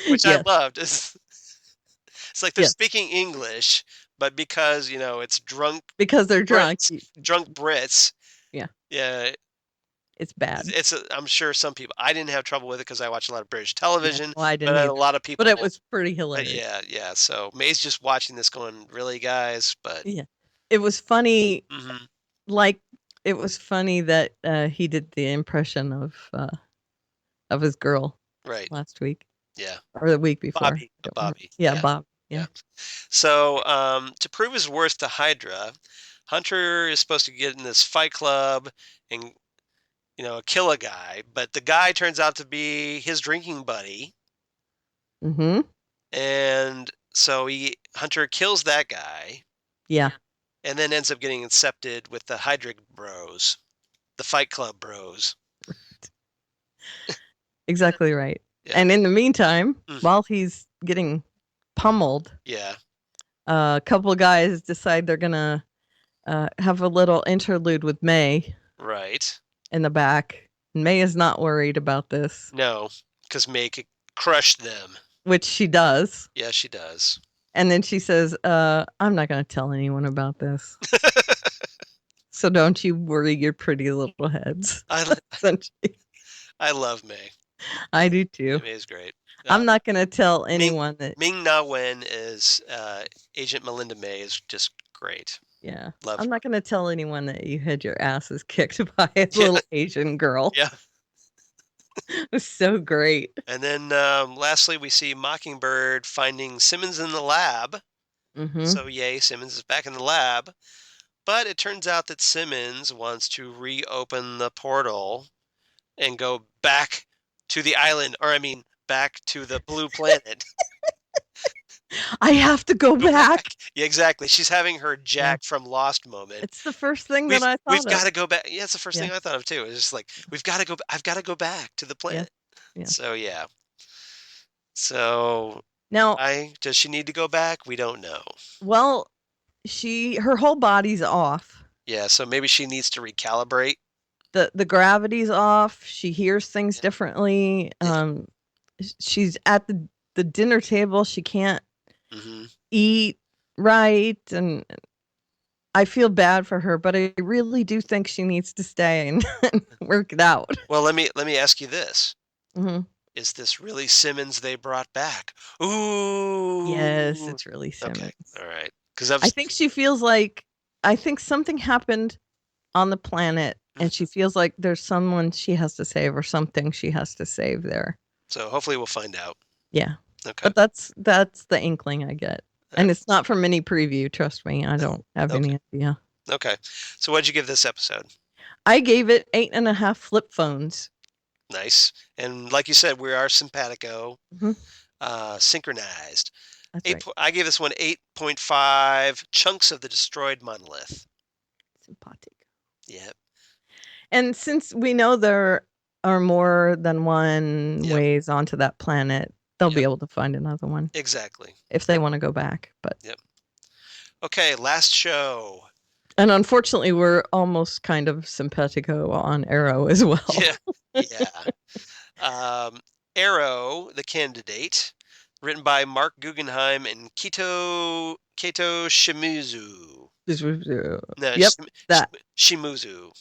which I Yes. loved. It's like they're Yes. speaking English, but because, it's drunk Because they're drunk. drunk Brits. Yeah. Yeah, It's bad. I'm sure some people. I didn't have trouble with it because I watch a lot of British Yeah, television, well, I but didn't a either. lot of people. But it did. was pretty But hilarious. yeah. So May's just watching this, going, "Really, guys?" But Yeah. It was funny. mhm, Like, it was funny that he did the impression of his girl right, last week yeah, or the week before. Bobby, I don't remember. Bobby, Yeah, yeah, Bob. yeah. Yeah. So to prove his worth to Hydra, Hunter is supposed to get in this fight club and kill a guy, but the guy turns out to be his drinking buddy, Mm-hmm. and so Hunter kills that guy. Yeah. And then ends up getting accepted with the Hydra Bros, the Fight Club Bros. Exactly right. Yeah. And in the meantime, Mhm. while he's getting pummeled, Yeah. a couple of guys decide they're gonna have a little interlude with May Right. in the back. May is not worried about this, No, because May could crush them. which she does. Yeah, she does. And then she says, I'm not going to tell anyone about this. So don't you worry your pretty little heads. I love May. I do too. May is great. I'm not going to tell anyone that. Ming Na Wen is Agent Melinda May is just great. Yeah. Love I'm her. not going to tell anyone that you had your asses kicked by a little Asian girl. Yeah. It was so great. And then lastly, we see Mockingbird finding Simmons in the lab. Mm-hmm. So yay, Simmons is back in the lab. But it turns out that Simmons wants to reopen the portal and go back to the island, or I mean, back to the blue planet. I have to go back. Yeah, exactly. She's having her Jack from Lost moment. It's the first thing that I thought We've of. got to go back. Yeah, it's the first thing I thought of too. It's just like, we've got to go. I've got to go back to the planet. Yeah. So yeah. So now, does she need to go back? We don't know. Well, her whole body's off. Yeah, so maybe she needs to recalibrate. The gravity's off. She hears things differently. She's at the dinner table. She can't eat right, and I feel bad for her, but I really do think she needs to stay and work it out. Well, let me ask you this. Mm-hmm. Is this really Simmons they brought back? Ooh. Yes, it's really Simmons. Okay. All right. Because I think she feels like something happened on the planet, and she feels like there's someone she has to save or something she has to save there. So hopefully we'll find out. Yeah. Okay. But that's the inkling I get. And it's not from any preview, trust me. I don't have any idea. Okay. So what'd you give this episode? I gave it 8.5 flip phones. Nice. And like you said, we are simpatico, synchronized. That's right. I gave this one 8.5 chunks of the destroyed monolith. Simpatico. Yep. And since we know there are more than one ways onto that planet, they'll be able to find another one. Exactly. If they want to go back. But yep. Okay, last show. And unfortunately, we're almost kind of simpatico on Arrow as well. Yeah. Arrow, the candidate, written by Mark Guggenheim and Kato Shimizu. No, yep, that. Shimizu.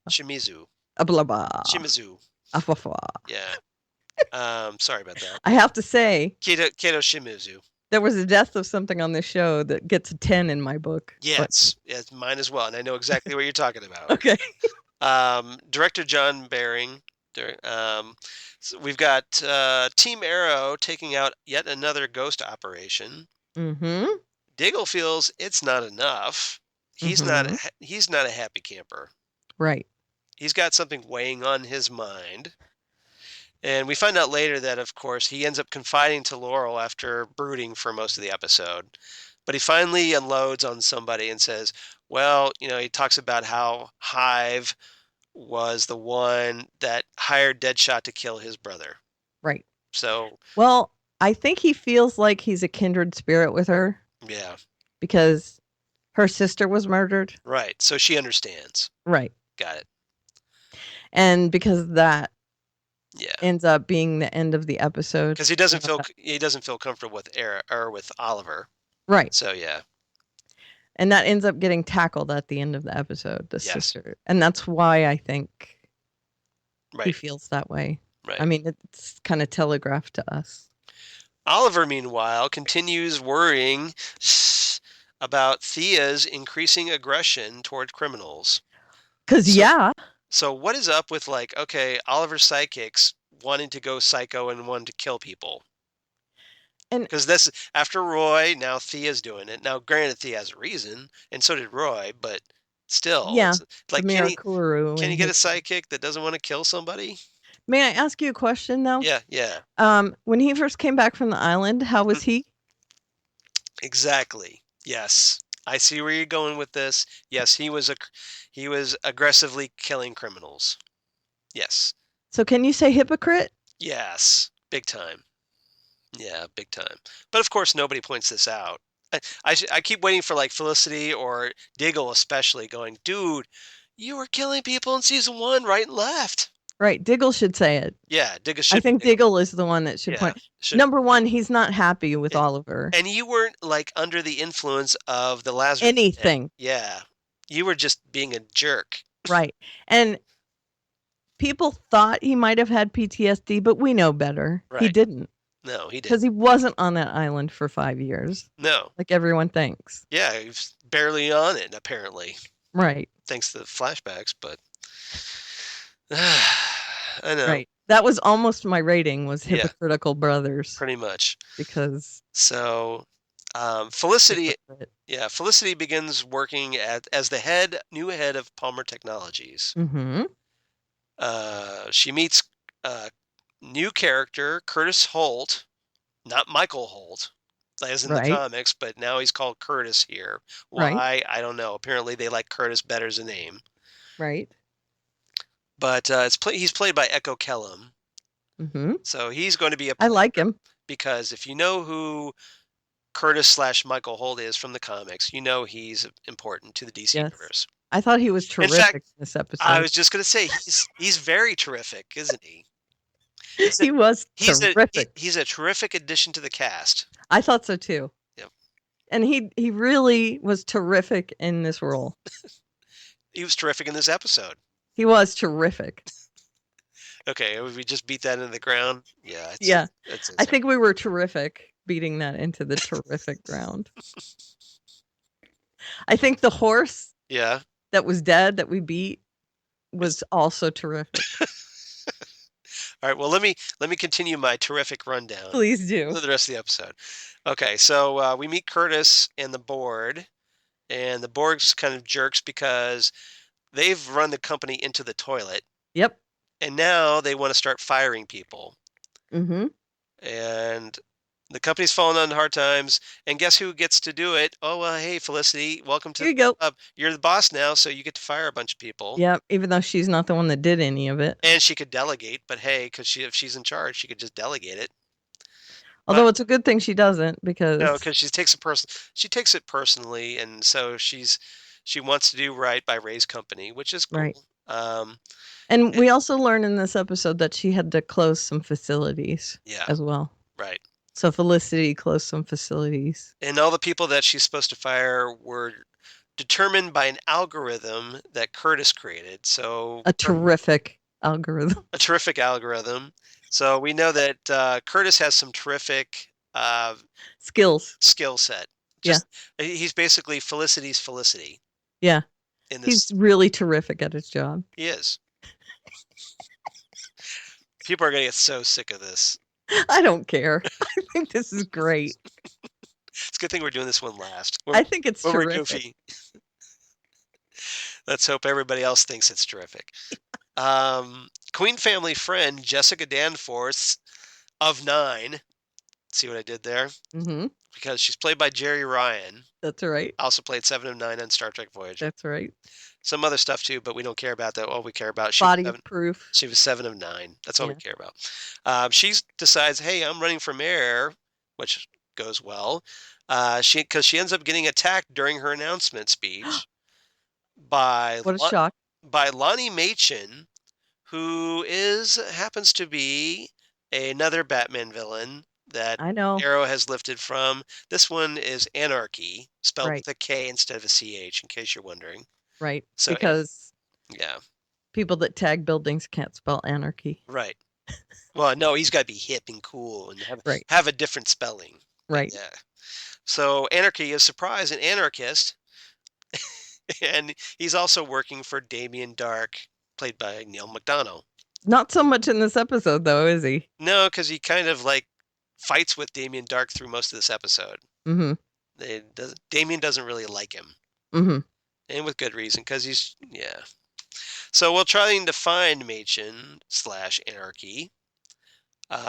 Shimizu. Blah, blah. Shimizu. Yeah. Sorry about that. I have to say, Kato Shimizu. There was a death of something on this show that gets a 10 in my book. Yes, yes, mine as well, and I know exactly what you're talking about. Okay. Director John Baring. So we've got Team Arrow taking out yet another ghost operation. Mm-hmm. Diggle feels it's not enough. He's not a happy camper. Right. He's got something weighing on his mind. And we find out later that, of course, he ends up confiding to Laurel after brooding for most of the episode. But he finally unloads on somebody and says, well, he talks about how Hive was the one that hired Deadshot to kill his brother. Right. So Well, I think he feels like he's a kindred spirit with her yeah, because her sister was murdered. right. So she understands. Right. Got it. And because that Yeah, ends up being the end of the episode. because he doesn't feel comfortable with Eric or with Oliver. Right. So yeah, And that ends up getting tackled at the end of the episode, the Yes. sister. And that's why I think he right, feels that way. right. I mean, it's kind of telegraphed to us. Oliver, meanwhile, continues worrying about Thea's increasing aggression toward criminals. Because, So- yeah, So what is up with like, okay, Oliver's sidekicks wanting to go psycho and wanting to kill people? And- Because this after Roy, now Thea's doing it. Now, granted, Thea has a reason, and so did Roy, but still, yeah, it's like, the Mirakuru. can and you get a his- sidekick that doesn't want to kill somebody? May I ask you a question, though? Yeah, yeah, When he first came back from the island, how was he? exactly. Yes, I see where you're going with this. Yes, he was aggressively killing criminals. Yes, So can you say hypocrite? yes, big time. Yeah, big time. But of course, nobody points this out. I keep waiting for like Felicity or Diggle, especially, going, dude, you were killing people in season 1, right and left. Right. Diggle should say it. Yeah, Diggle should. I think Diggle is the one that should Yeah, point. should. Number one, he's not happy with Oliver. And you weren't like under the influence of the Lazarus. Anything. Yeah, you were just being a jerk. Right. And people thought he might have had PTSD, but we know better. He Right. didn't. No, he Because didn't. he wasn't on that island for 5 years, No. like everyone thinks. Yeah, he was barely on it, apparently, Right. thanks to the flashbacks, but I know. Right. That was almost my rating, was Yeah. Hypocritical Brothers. Pretty much. Because So, Felicity, hypocrite. yeah, Felicity begins working as the new head of Palmer Technologies. Mm-hmm. She meets new character Curtis Holt, not Michael Holt, as in Right. the comics, but now he's called Curtis here. Right. Why? I don't know. Apparently, they like Curtis better as a name. Right. But he's played by Echo Kellum, Mm-hmm. so he's going to be a I like him. because if you know who Curtis/Michael Holt is from the comics, you know he's important to the DC Yes. universe. I thought he was In terrific fact, in this episode. I was just going to say he's very terrific, isn't he? He was He's terrific. he's a terrific addition to the cast. I thought so too. Yep. And he really was terrific in this role. He was terrific in this episode. He was terrific. Okay, we just beat that into the ground. Yeah. Yeah. It's I think we were terrific beating that into the terrific ground. I think the horse yeah. that was dead that we beat was also terrific. All right. Well, let me continue my terrific rundown. Please do. For the rest of the episode. Okay, so we meet Curtis and the board, and the board's kind of jerks because they've run the company into the toilet, Yep. and now they want to start firing people. Mm-hmm. And the company's falling on hard times, and guess who gets to do it? Oh, well, hey, Felicity, welcome to Here you go. the club. You're the boss now, so you get to fire a bunch of people. Yep. Even though she's not the one that did any of it. And she could delegate, but hey, because if she's in charge, she could just delegate it. Although it's a good thing she doesn't because No, because she takes it personally, and so she wants to do right by Ray's company, which is cool. Right. Um, and we also learned in this episode that she had to close some facilities yeah, as well. right. So Felicity closed some facilities. And all the people that she's supposed to fire were determined by an algorithm that Curtis created. So A terrific algorithm. a terrific algorithm. So we know that Curtis has some terrific Skills. skill set. He's basically Felicity's Felicity. Yeah. In this, He's really terrific at his job. he is. People are gonna get so sick of this. I don't care. I think this is great. It's a good thing we're doing this one last. I think it's When we're terrific. goofy. Let's hope everybody else thinks it's terrific. Queen family friend Jessica Danforth of 9 See what I did there? Mm-hmm. Because she's played by Jerry Ryan. That's right. Also played 7 of 9 on Star Trek Voyager. That's right. Some other stuff too, but we don't care about that. All we care about Body proof. she was 7 of 9. That's all we Yeah. care about. She decides, hey, I'm running for mayor, which goes well. Because she ends up getting attacked during her announcement speech by What a shock. by Lonnie Machin, who happens to be another Batman villain that I know. Arrow has lifted from. This one is Anarchy, spelled Right. with a K instead of a CH, in case you're wondering. Right. So, Because yeah, people that tag buildings can't spell anarchy. right. Well, no, he's got to be hip and cool and Right. have a different spelling. Right. Yeah. So Anarchy is surprised an anarchist, and he's also working for Damien Dark, played by Neil McDonough. Not so much in this episode, though, is he? No, because he kind of like fights with Damien Dark through most of this episode. Mm-hmm. Damien doesn't really like him. Mm-hmm. And with good reason, because he's, yeah. So while trying to find Machin / Anarchy,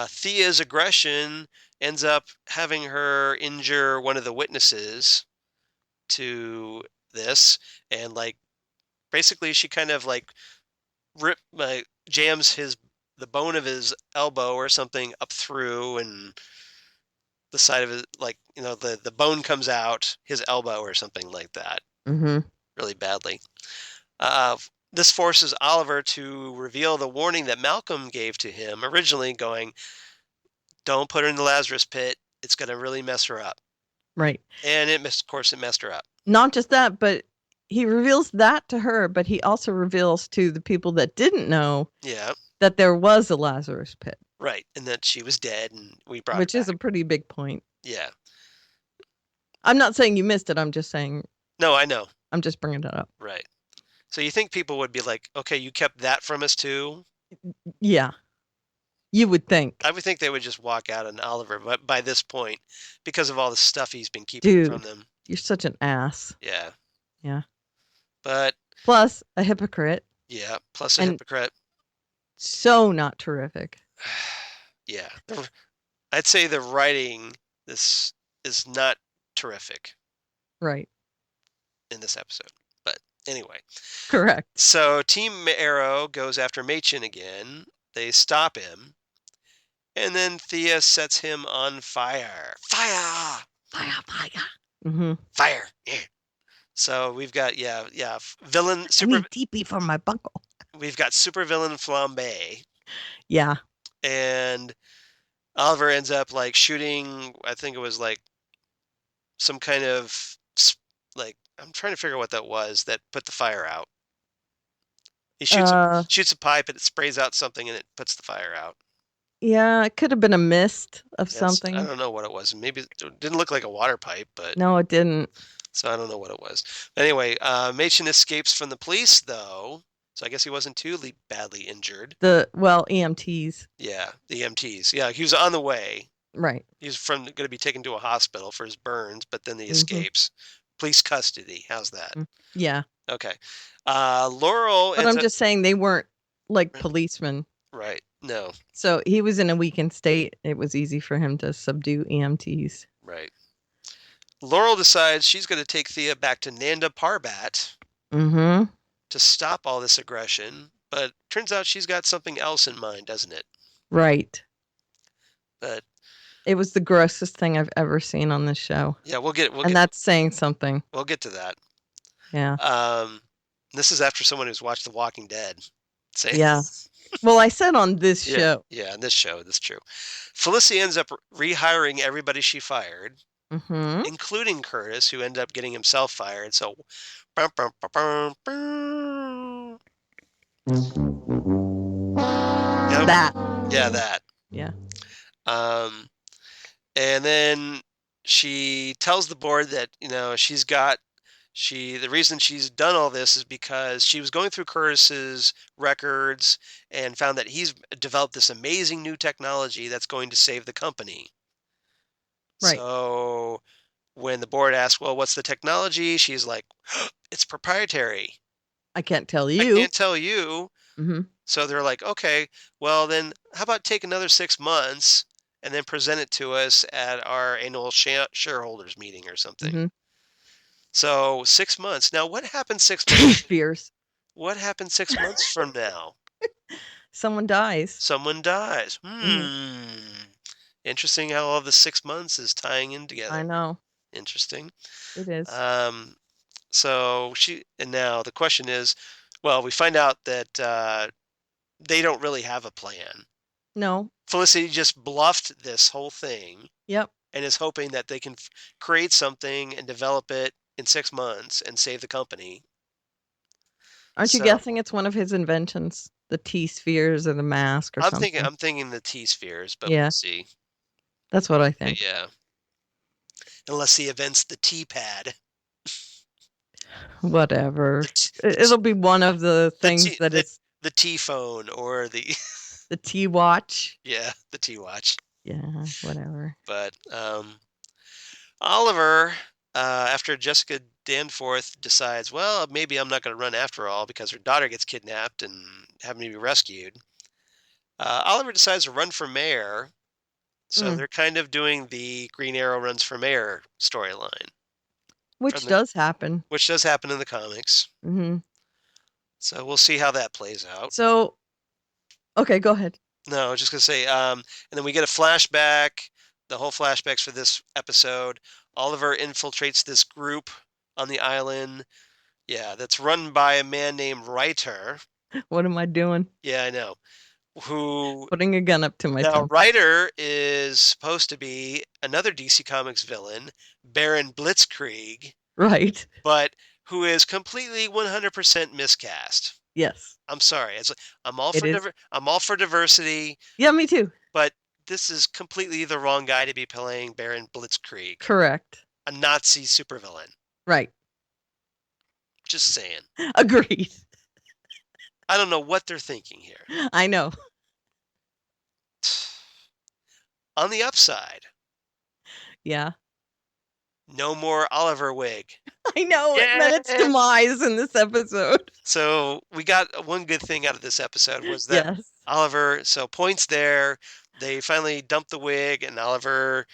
Thea's aggression ends up having her injure one of the witnesses to this, and like basically she kind of like jams the bone of his elbow or something up through, and the side of it, like, the bone comes out his elbow or something like that. Mm-hmm. Really badly. This forces Oliver to reveal the warning that Malcolm gave to him originally, going, don't put her in the Lazarus pit. It's going to really mess her up. Right. And of course it messed her up. Not just that, but he reveals that to her, but he also reveals to the people that didn't know that there was a Lazarus pit. Right. And that she was dead, and we brought Which her is a pretty big point. Yeah. I'm not saying you missed it. I'm just saying. No, I know. I'm just bringing it up. Right. So you think people would be like, okay, you kept that from us too? Yeah. You would think. I would think they would just walk out on Oliver by this point, because of all the stuff he's been keeping from them. You're such an ass. Yeah. Yeah. But. Plus a hypocrite. Yeah. Plus a hypocrite. So not terrific. Yeah. I'd say the writing, this is not terrific. Right. In this episode. But anyway. Correct. So Team Arrow goes after Machin again. They stop him. And then Thea sets him on fire. Fire! Fire, fire. Mm-hmm. Fire. Yeah. So we've got, villain. I need TP for my buckle. We've got supervillain Flambe. Yeah. And Oliver ends up like shooting, I think it was like some kind of, like, I'm trying to figure out what that was that put the fire out. He shoots a pipe and it sprays out something and it puts the fire out. Yeah, it could have been a mist of something. I don't know what it was. Maybe it didn't look like a water pipe, but no, it didn't. So I don't know what it was. Anyway, Machin escapes from the police though, so I guess he wasn't too badly injured. EMTs. Yeah, the EMTs. Yeah, he was on the way. Right. He was going to be taken to a hospital for his burns, but then he escapes. Police custody. How's that? Yeah. Okay. Laurel. But I'm just saying they weren't like policemen. Right. No. So he was in a weakened state. It was easy for him to subdue EMTs. Right. Laurel decides she's going to take Thea back to Nanda Parbat to stop all this aggression, but turns out she's got something else in mind, doesn't it? Right. But it was the grossest thing I've ever seen on this show. Yeah, that's saying something. We'll get to that. Yeah. This is after someone who's watched The Walking Dead. Yeah. Well, I said on this show. Yeah, on this show, that's true. Felicity ends up rehiring everybody she fired, including Curtis, who ended up getting himself fired. So, that. Yeah, that. Yeah. And then she tells the board that, the reason she's done all this is because she was going through Curtis's records and found that he's developed this amazing new technology that's going to save the company. Right. So when the board asks, well, what's the technology? She's like, it's proprietary. I can't tell you. I can't tell you. So they're like, okay, well then how about take another 6 months and then present it to us at our annual shareholders meeting or something. Mhm. So 6 months. Now, what happens 6 months? Fears. What happens 6 months from now? Someone dies. Someone dies. Mhm. Interesting how all the 6 months is tying in together. I know. Interesting. It is. So and now the question is, well, we find out that they don't really have a plan. No. Felicity just bluffed this whole thing Yep. and is hoping that they can create something and develop it in 6 months and save the company. Aren't you So guessing it's one of his inventions? The T-spheres or the mask or something? I'm thinking the T-spheres, but Yeah. we'll see. That's what I But think. yeah. Unless he invents the T-pad. Whatever. The t- It'll be one of the the things T that the, is the T-phone or the the T-watch. yeah, the T-watch. Yeah, whatever. But Oliver, after Jessica Danforth decides, well, maybe I'm not going to run after all because her daughter gets kidnapped and having to be rescued. Oliver decides to run for mayor. So Mm. they're kind of doing the Green Arrow runs for mayor storyline, Which does happen. which does happen in the comics. Hmm. So we'll see how that plays out. So, okay, go ahead. No, I was just gonna say, and then we get a flashback. The whole flashbacks for this episode. Oliver infiltrates this group on the island. Yeah, that's run by a man named Reiter. What am I doing? Yeah, I know. Who Putting a gun up to my now temple. Reiter is supposed to be another DC Comics villain, Baron Blitzkrieg, Right. but who is completely 100% miscast. Yes. I'm sorry. I'm all It for is. I'm all for diversity, Yeah, me too. but this is completely the wrong guy to be playing Baron Blitzkrieg, Correct. a Nazi supervillain. Right. Just saying. Agreed. I don't know what they're thinking here. I know. On the upside, Yeah. no more Oliver wig. I know. It meant its Yeah. demise in this episode. So we got one good thing out of this episode was that Yes. Oliver, so points there, they finally dump the wig and Oliver,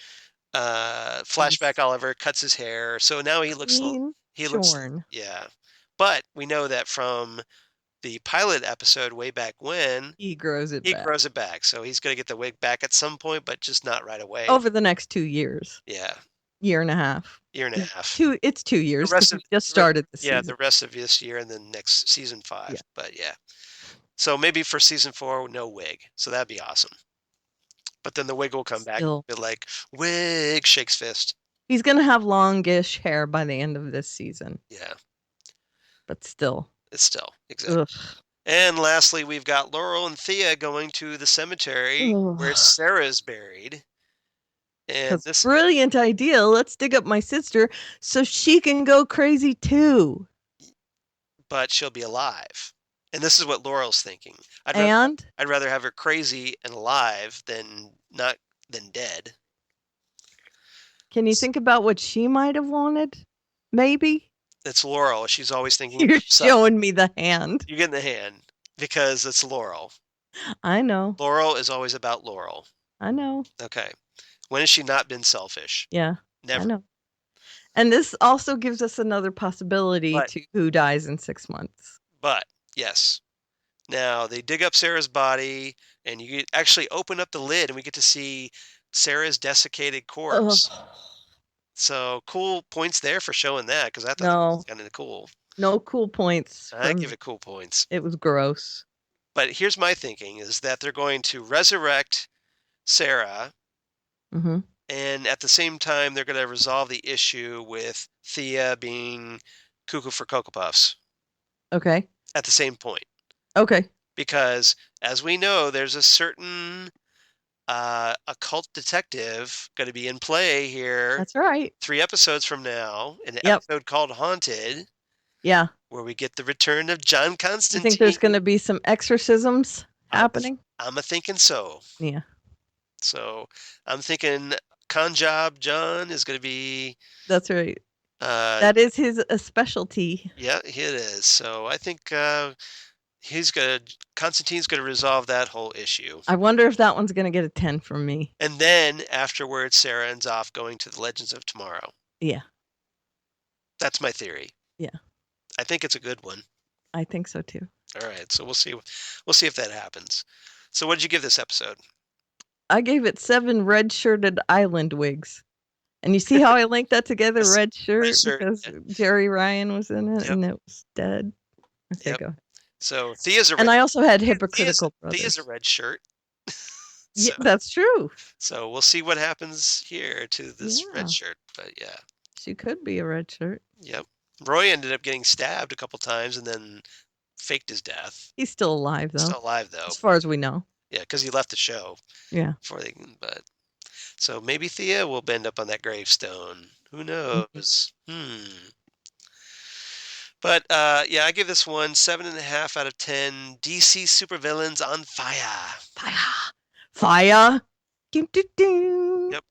flashback Oliver cuts his hair. So now he looks, Shorn. yeah. But we know that from the pilot episode way back when, He grows it he back. grows it back. So he's going to get the wig back at some point, but just not right away. Over the next 2 years. Yeah. Year and a half. Year and a half. It's 2 years The rest because of we just started the yeah, season. the rest of this year and then next season 5. Yeah. But yeah. So maybe for season 4, no wig. So that'd be awesome. But then the wig will come back and be like, wig, shakes fist. He's going to have longish hair by the end of this season. Yeah. But still. It's still, exactly. Ugh. And lastly, we've got Laurel and Thea going to the cemetery where Sarah's buried. And this brilliant idea. Let's dig up my sister so she can go crazy too. But she'll be alive. And this is what Laurel's thinking. I'd rather have her crazy and alive than dead. Can you think about what she might have wanted? Maybe. It's Laurel. She's always thinking. You're showing me the hand. You get in the hand because it's Laurel. I know. Laurel is always about Laurel. I know. Okay. When has she not been selfish? Yeah. Never. I know. And this also gives us another possibility to who dies in 6 months. But yes. Now they dig up Sarah's body and you actually open up the lid and we get to see Sarah's desiccated corpse. Ugh. So cool points there for showing that because I thought that was kind of cool. No cool points. I give it cool points. It was gross. But here's my thinking is that they're going to resurrect Sarah. Mm-hmm. And at the same time, they're going to resolve the issue with Thea being cuckoo for Cocoa Puffs. Okay. At the same point. Okay. Because as we know, there's a certain occult detective going to be in play here. That's right. 3 episodes from now, in an episode called Haunted. Yeah. Where we get the return of John Constantine. You think there's going to be some exorcisms happening? I'm thinking so. Yeah. So I'm thinking con job John is going to be. That's right. That is his specialty. Yeah, it is. So I think Constantine's gonna resolve that whole issue. I wonder if that one's going to get a 10 from me. And then afterwards, Sarah ends off going to the Legends of Tomorrow. Yeah. That's my theory. Yeah. I think it's a good one. I think so too. All right, so we'll see. We'll see if that happens. So, what did you give this episode? I gave it 7 red-shirted island wigs. And you see how I linked that together, Yes, red shirt, shirt, because yeah. Jerry Ryan was in it Yep. and it was dead. Okay, Yep. go. So Thea's a red. And I also had Hypocritical Brothers. Thea's a red shirt. Yeah, that's true. So we'll see what happens here to this red shirt. But yeah, she could be a red shirt. Yep. Roy ended up getting stabbed a couple times and then faked his death. He's still alive, though. Still alive, though. As far as we know. Yeah, because he left the show. Yeah. So maybe Thea will bend up on that gravestone. Who knows? But yeah, I give this one 7.5 out of 10. DC supervillains on fire. Fire. Doo, doo, doo. Yep.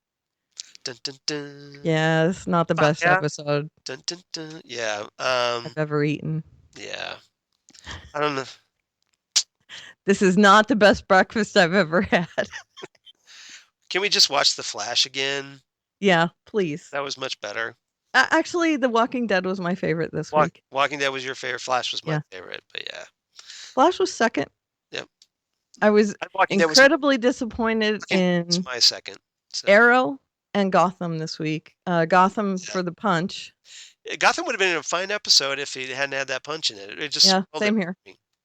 Dun, dun, dun. Yeah, it's not the best episode Dun, dun, dun. Yeah. I've ever eaten. Yeah. I don't know. This is not the best breakfast I've ever had. Can we just watch The Flash again? Yeah, please. That was much better. Actually, The Walking Dead was my favorite this week. Walking Dead was your favorite. Flash was my favorite, but yeah. Flash was second. Yep. I was incredibly disappointed in my second. So. Arrow and Gotham this week. Gotham for the punch. Gotham would have been a fine episode if he hadn't had that punch in it. It just same here.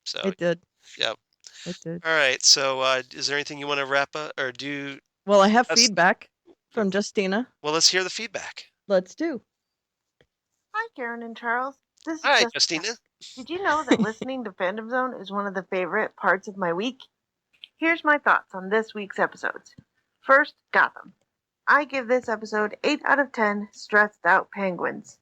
So it did. Yep. It did. All right. So is there anything you want to wrap up or do? Well, I have feedback from Justina. Well, let's hear the feedback. Let's do. Hi, Karen and Charles. This is Hi, Justina. Did you know that listening to Fandom Zone is one of the favorite parts of my week? Here's my thoughts on this week's episodes. First, Gotham. I give this episode 8 out of 10 stressed out penguins.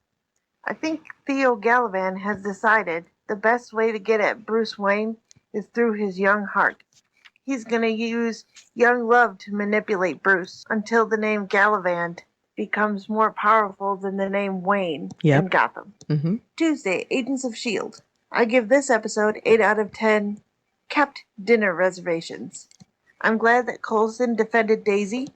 I think Theo Gallivan has decided the best way to get at Bruce Wayne is through his young heart. He's going to use young love to manipulate Bruce until the name Gallivant becomes more powerful than the name Wayne in Gotham. Mm-hmm. Tuesday, Agents of S.H.I.E.L.D. I give this episode 8 out of 10 kept dinner reservations. I'm glad that Coulson defended Daisy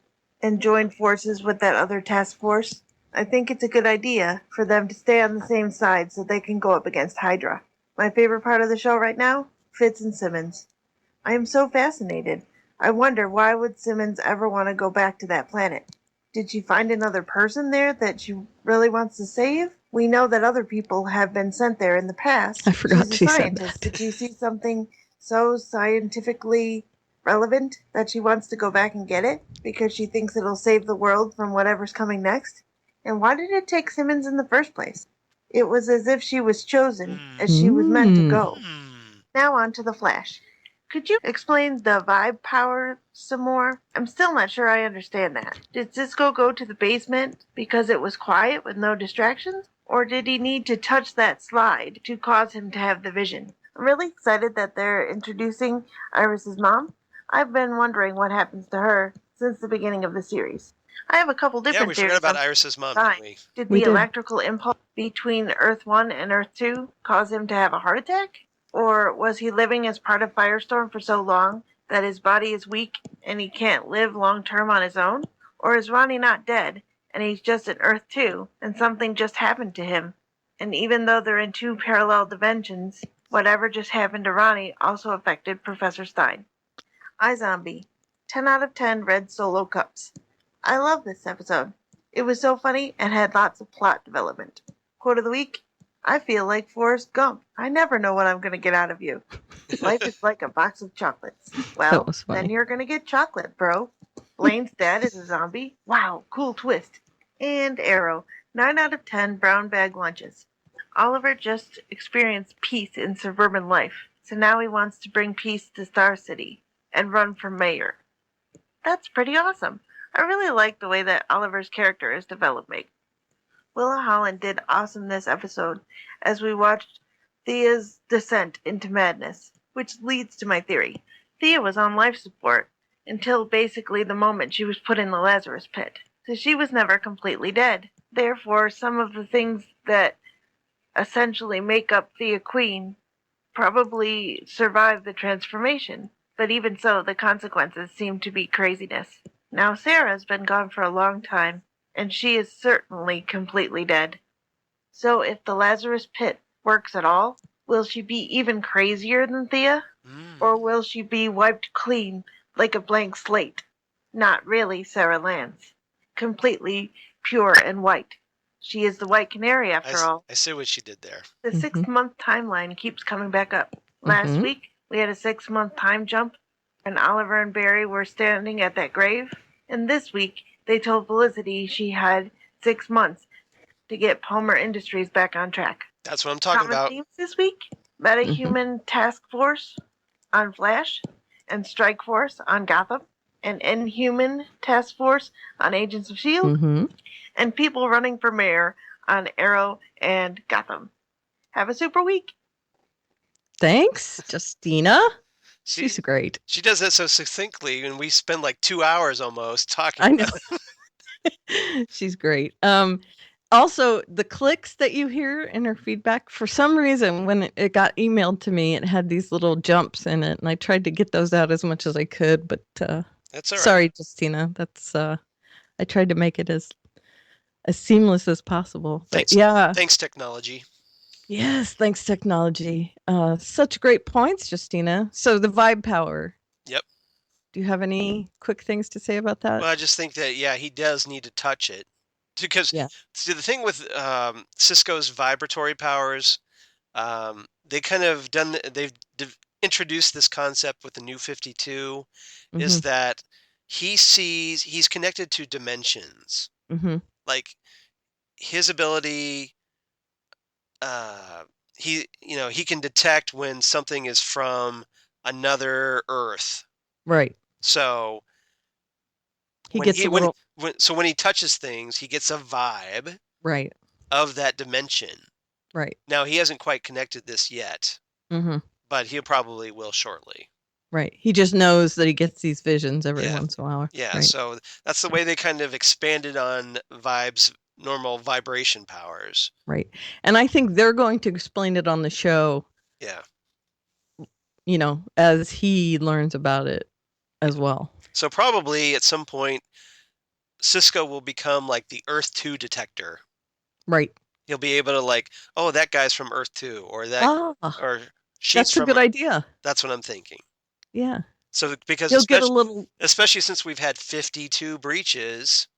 and joined forces with that other task force. I think it's a good idea for them to stay on the same side so they can go up against Hydra. My favorite part of the show right now? Fitz and Simmons. I am so fascinated. I wonder, why would Simmons ever want to go back to that planet? Did she find another person there that she really wants to save? We know that other people have been sent there in the past. I forgot She's a scientist. Did she see something so scientifically relevant that she wants to go back and get it because she thinks it'll save the world from whatever's coming next? And why did it take Simmons in the first place? It was as if she was chosen, as she was meant to go. Now on to the Flash. Could you explain the vibe power some more? I'm still not sure I understand that. Did Cisco go to the basement because it was quiet with no distractions? Or did he need to touch that slide to cause him to have the vision? I'm really excited that they're introducing Iris's mom. I've been wondering what happens to her since the beginning of the series. I have a couple different theories. Yeah, we forgot about Iris's mom, didn't we? Did the electrical impulse between Earth 1 and Earth 2 cause him to have a heart attack? Or was he living as part of Firestorm for so long that his body is weak and he can't live long term on his own? Or is Ronnie not dead and he's just in Earth 2 and something just happened to him? And even though they're in 2 parallel dimensions, whatever just happened to Ronnie also affected Professor Stein. iZombie. 10 out of 10 red solo cups. I love this episode. It was so funny and had lots of plot development. Quote of the week. I feel like Forrest Gump. I never know what I'm going to get out of you. Life is like a box of chocolates. Well, then you're going to get chocolate, bro. Blaine's dad is a zombie. Wow, cool twist. And Arrow. 9 out of 10 brown bag lunches. Oliver just experienced peace in suburban life, so now he wants to bring peace to Star City and run for mayor. That's pretty awesome. I really like the way that Oliver's character is developing. Willa Holland did awesome this episode as we watched Thea's descent into madness, which leads to my theory. Thea was on life support until basically the moment she was put in the Lazarus pit, so she was never completely dead. Therefore, some of the things that essentially make up Thea Queen probably survive the transformation, but even so, the consequences seem to be craziness. Now, Sarah's been gone for a long time, and she is certainly completely dead. So, if the Lazarus Pit works at all, will she be even crazier than Thea? Or will she be wiped clean like a blank slate? Not really Sarah Lance. Completely pure and white. She is the white canary after all. I see what she did there. The 6-month timeline keeps coming back up. Last week, we had a 6-month time jump, and Oliver and Barry were standing at that grave. And this week, they told Felicity she had 6 months to get Palmer Industries back on track. That's what I'm talking Common about. themes this week: Metahuman Task Force on Flash, and Strike Force on Gotham, and Inhuman Task Force on Agents of S.H.I.E.L.D., and people running for mayor on Arrow and Gotham. Have a super week. Thanks, Justina. See, She's great. she does that so succinctly, and we spend like 2 hours almost talking. I know. She's great. Also, the clicks that you hear in her feedback, for some reason, when it got emailed to me, it had these little jumps in it, and I tried to get those out as much as I could, but That's all right. sorry, Justina. That's I tried to make it as seamless as possible. But Thanks. yeah. Thanks, technology. Yes, thanks, technology. Such great points, Justina. So the vibe power. Yep. Do you have any quick things to say about that? Well, I just think that, yeah, he does need to touch it. Because see, the thing with Cisco's vibratory powers, they kind of they've introduced this concept with the New 52, is that he's connected to dimensions. Like his ability, he can detect when something is from another Earth. Right. So when he touches things, he gets a vibe of that dimension. Right. Now, he hasn't quite connected this yet, but he probably will shortly. Right. He just knows that he gets these visions every once in a while. Yeah, right. So that's the way they kind of expanded on Vibe's normal vibration powers. Right. And I think they're going to explain it on the show. Yeah. As he learns about it as well. So probably at some point, Cisco will become like the Earth 2 detector. Right. He'll be able to oh, that guy's from Earth 2, or that, or she's that's a good idea. That's what I'm thinking. Yeah. So because he'll get a little, especially since we've had 52 breaches.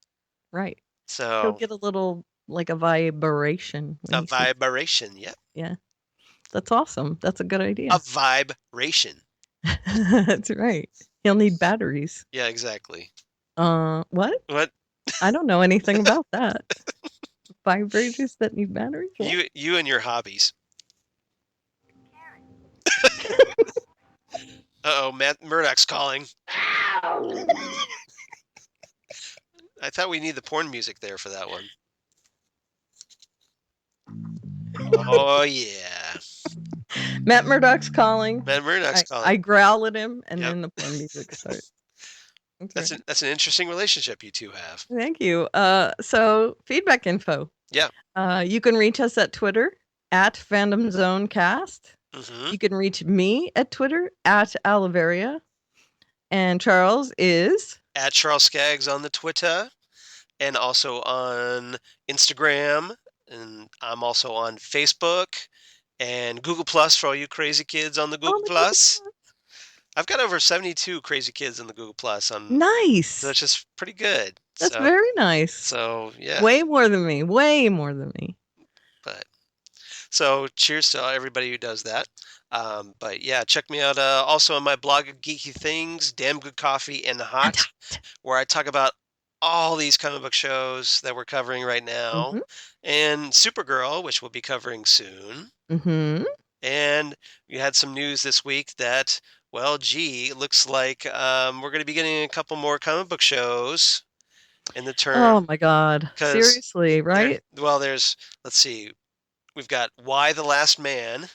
Right. So he'll get a little like a vibration. A vibration, yep. Yeah. That's awesome. That's a good idea. A vibration. That's right. He'll need batteries. Yeah, exactly. What? What? I don't know anything about that. Vibrators that need batteries? What? You and your hobbies. Uh-oh, Matt Murdoch's calling. I thought we need the porn music there for that one. Oh, yeah. Matt Murdoch's calling. Matt Murdoch's calling. I growl at him, and then the porn music starts. That's an interesting relationship you two have. Thank you. So feedback info. Yeah. You can reach us at Twitter at FandomZoneCast. You can reach me at Twitter at Aliveria. And Charles is at Charles Skaggs on the Twitter, and also on Instagram, and I'm also on Facebook and Google Plus for all you crazy kids on the Google Plus. I've got over 72 crazy kids in the Google Plus. Nice. So that's just pretty good. That's very nice. So yeah, way more than me. But so cheers to everybody who does that. But yeah, check me out also on my blog of geeky things, Damn Good Coffee and Hot, where I talk about all these comic book shows that we're covering right now, and Supergirl, which we'll be covering soon. And we had some news this week that, well, it looks like we're going to be getting a couple more comic book shows in the term. Oh my God! Seriously, right? Let's see, we've got Why the Last Man.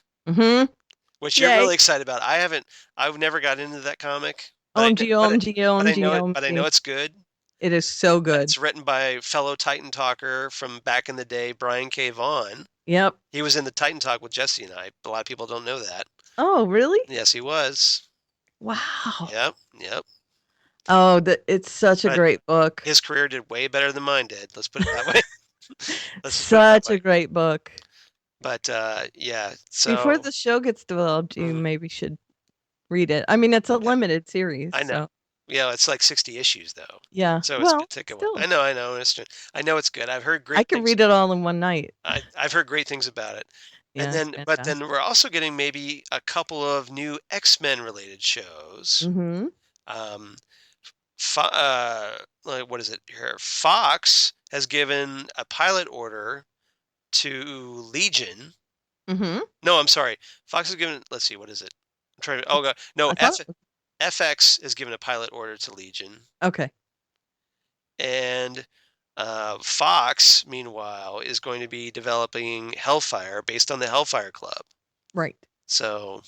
Which you're really excited about. I've never got into that comic. OMG. But I know it's good. It is so good. It's written by fellow Titan Talker from back in the day, Brian K. Vaughan. Yep. He was in the Titan Talk with Jesse and I. A lot of people don't know that. Oh, really? Yes, he was. Wow. Yep. Oh, it's such a But great book. his career did way better than mine did. Let's put it that way. Let's just put it that Such way. a great book. But yeah, Before so the show gets developed, you Mhm. maybe should read it. I mean, it's a Okay. limited series, I know. so Yeah, it's like 60 issues though. yeah. So it's Well, good to take one. still, I know. I know it's good. I've heard I great could things. read it all in one night. I've heard great things about it. And Yeah, it's but then fantastic. we're also getting maybe a couple of new X-Men related shows. Mm-hmm. Um, like, what is it here? Fox has given a pilot order to Legion. Mm-hmm. No, I'm sorry. Fox has given. Let's see. What is it? I'm trying to. Oh God. No. I thought it was FX has given a pilot order to Legion, okay. and Fox, meanwhile, is going to be developing Hellfire based on the Hellfire Club. Right. So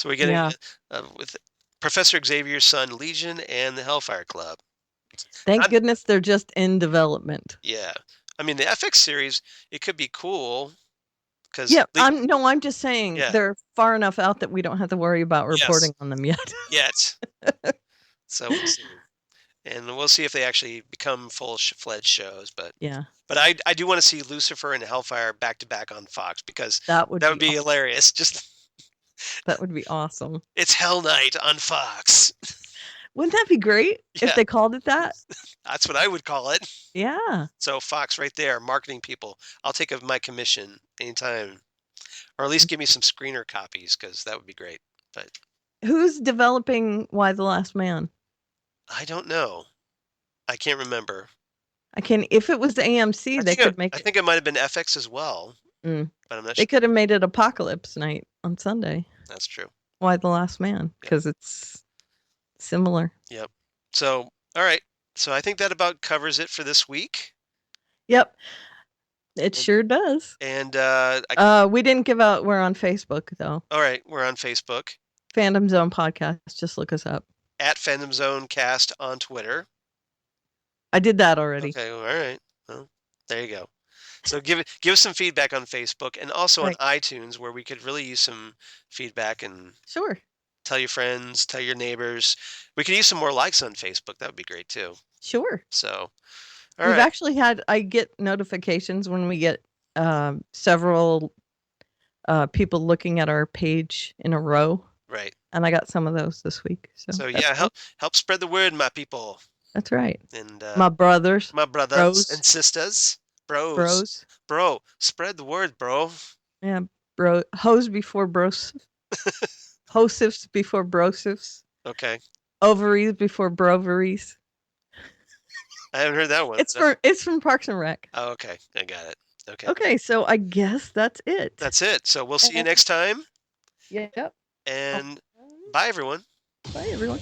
we're getting Yeah. with Professor Xavier's son, Legion, and the Hellfire Club. Thank Not- goodness they're just in development. yeah, I mean the FX series, it could be cool because Yeah, I'm just saying yeah, they're far enough out that we don't have to worry about yes, reporting on them yet. yet. So we'll see, and we'll see if they actually become full-fledged shows. But Yeah, I do want to see Lucifer and Hellfire back to back on Fox because that would that would be be hilarious. Just that would be awesome. it's Hell Night on Fox. Wouldn't that be great Yeah. if they called it that? That's what I would call it. Yeah. So Fox, right there, marketing people. I'll take my commission anytime, or at least give me some screener copies because that would be great. But Who's developing Why the Last Man? I don't know. I can't remember. If it was the AMC, they could make I it. think it might have been FX as well, Mm. but I'm not They sure. could have made it Apocalypse Night on Sunday. That's true. Why the Last Man? Because it's similar. Yep. So, all right. So I think that about covers it for this week. Yep. It sure does. And We didn't give out. We're on Facebook though. all right, we're on Facebook Fandom Zone Podcast. Just look us up. at Fandom Zone Cast on Twitter. I did that already. Okay. All right. Well, there you go. So give us some feedback on Facebook and also Right. on iTunes, where we could really use some feedback and Sure. tell your friends, tell your neighbors. We could use some more likes on Facebook. That would be great too. Sure. So, We've actually I get notifications when we get several people looking at our page in a row, right. and I got some of those this week. So So yeah, help spread the word, my people, that's right. and My brothers, my brothers bros. and sisters, bros. bro, spread the word, bro. Yeah, bro. Hose before bros. Hosifs before brosifs. Okay, Ovaries before broveries. I haven't heard that one. It's from Parks and Rec. Oh, okay, I got it. Okay. Okay, so I guess that's it. That's it. So we'll see you next time, Yep. and bye, everyone. Bye, everyone.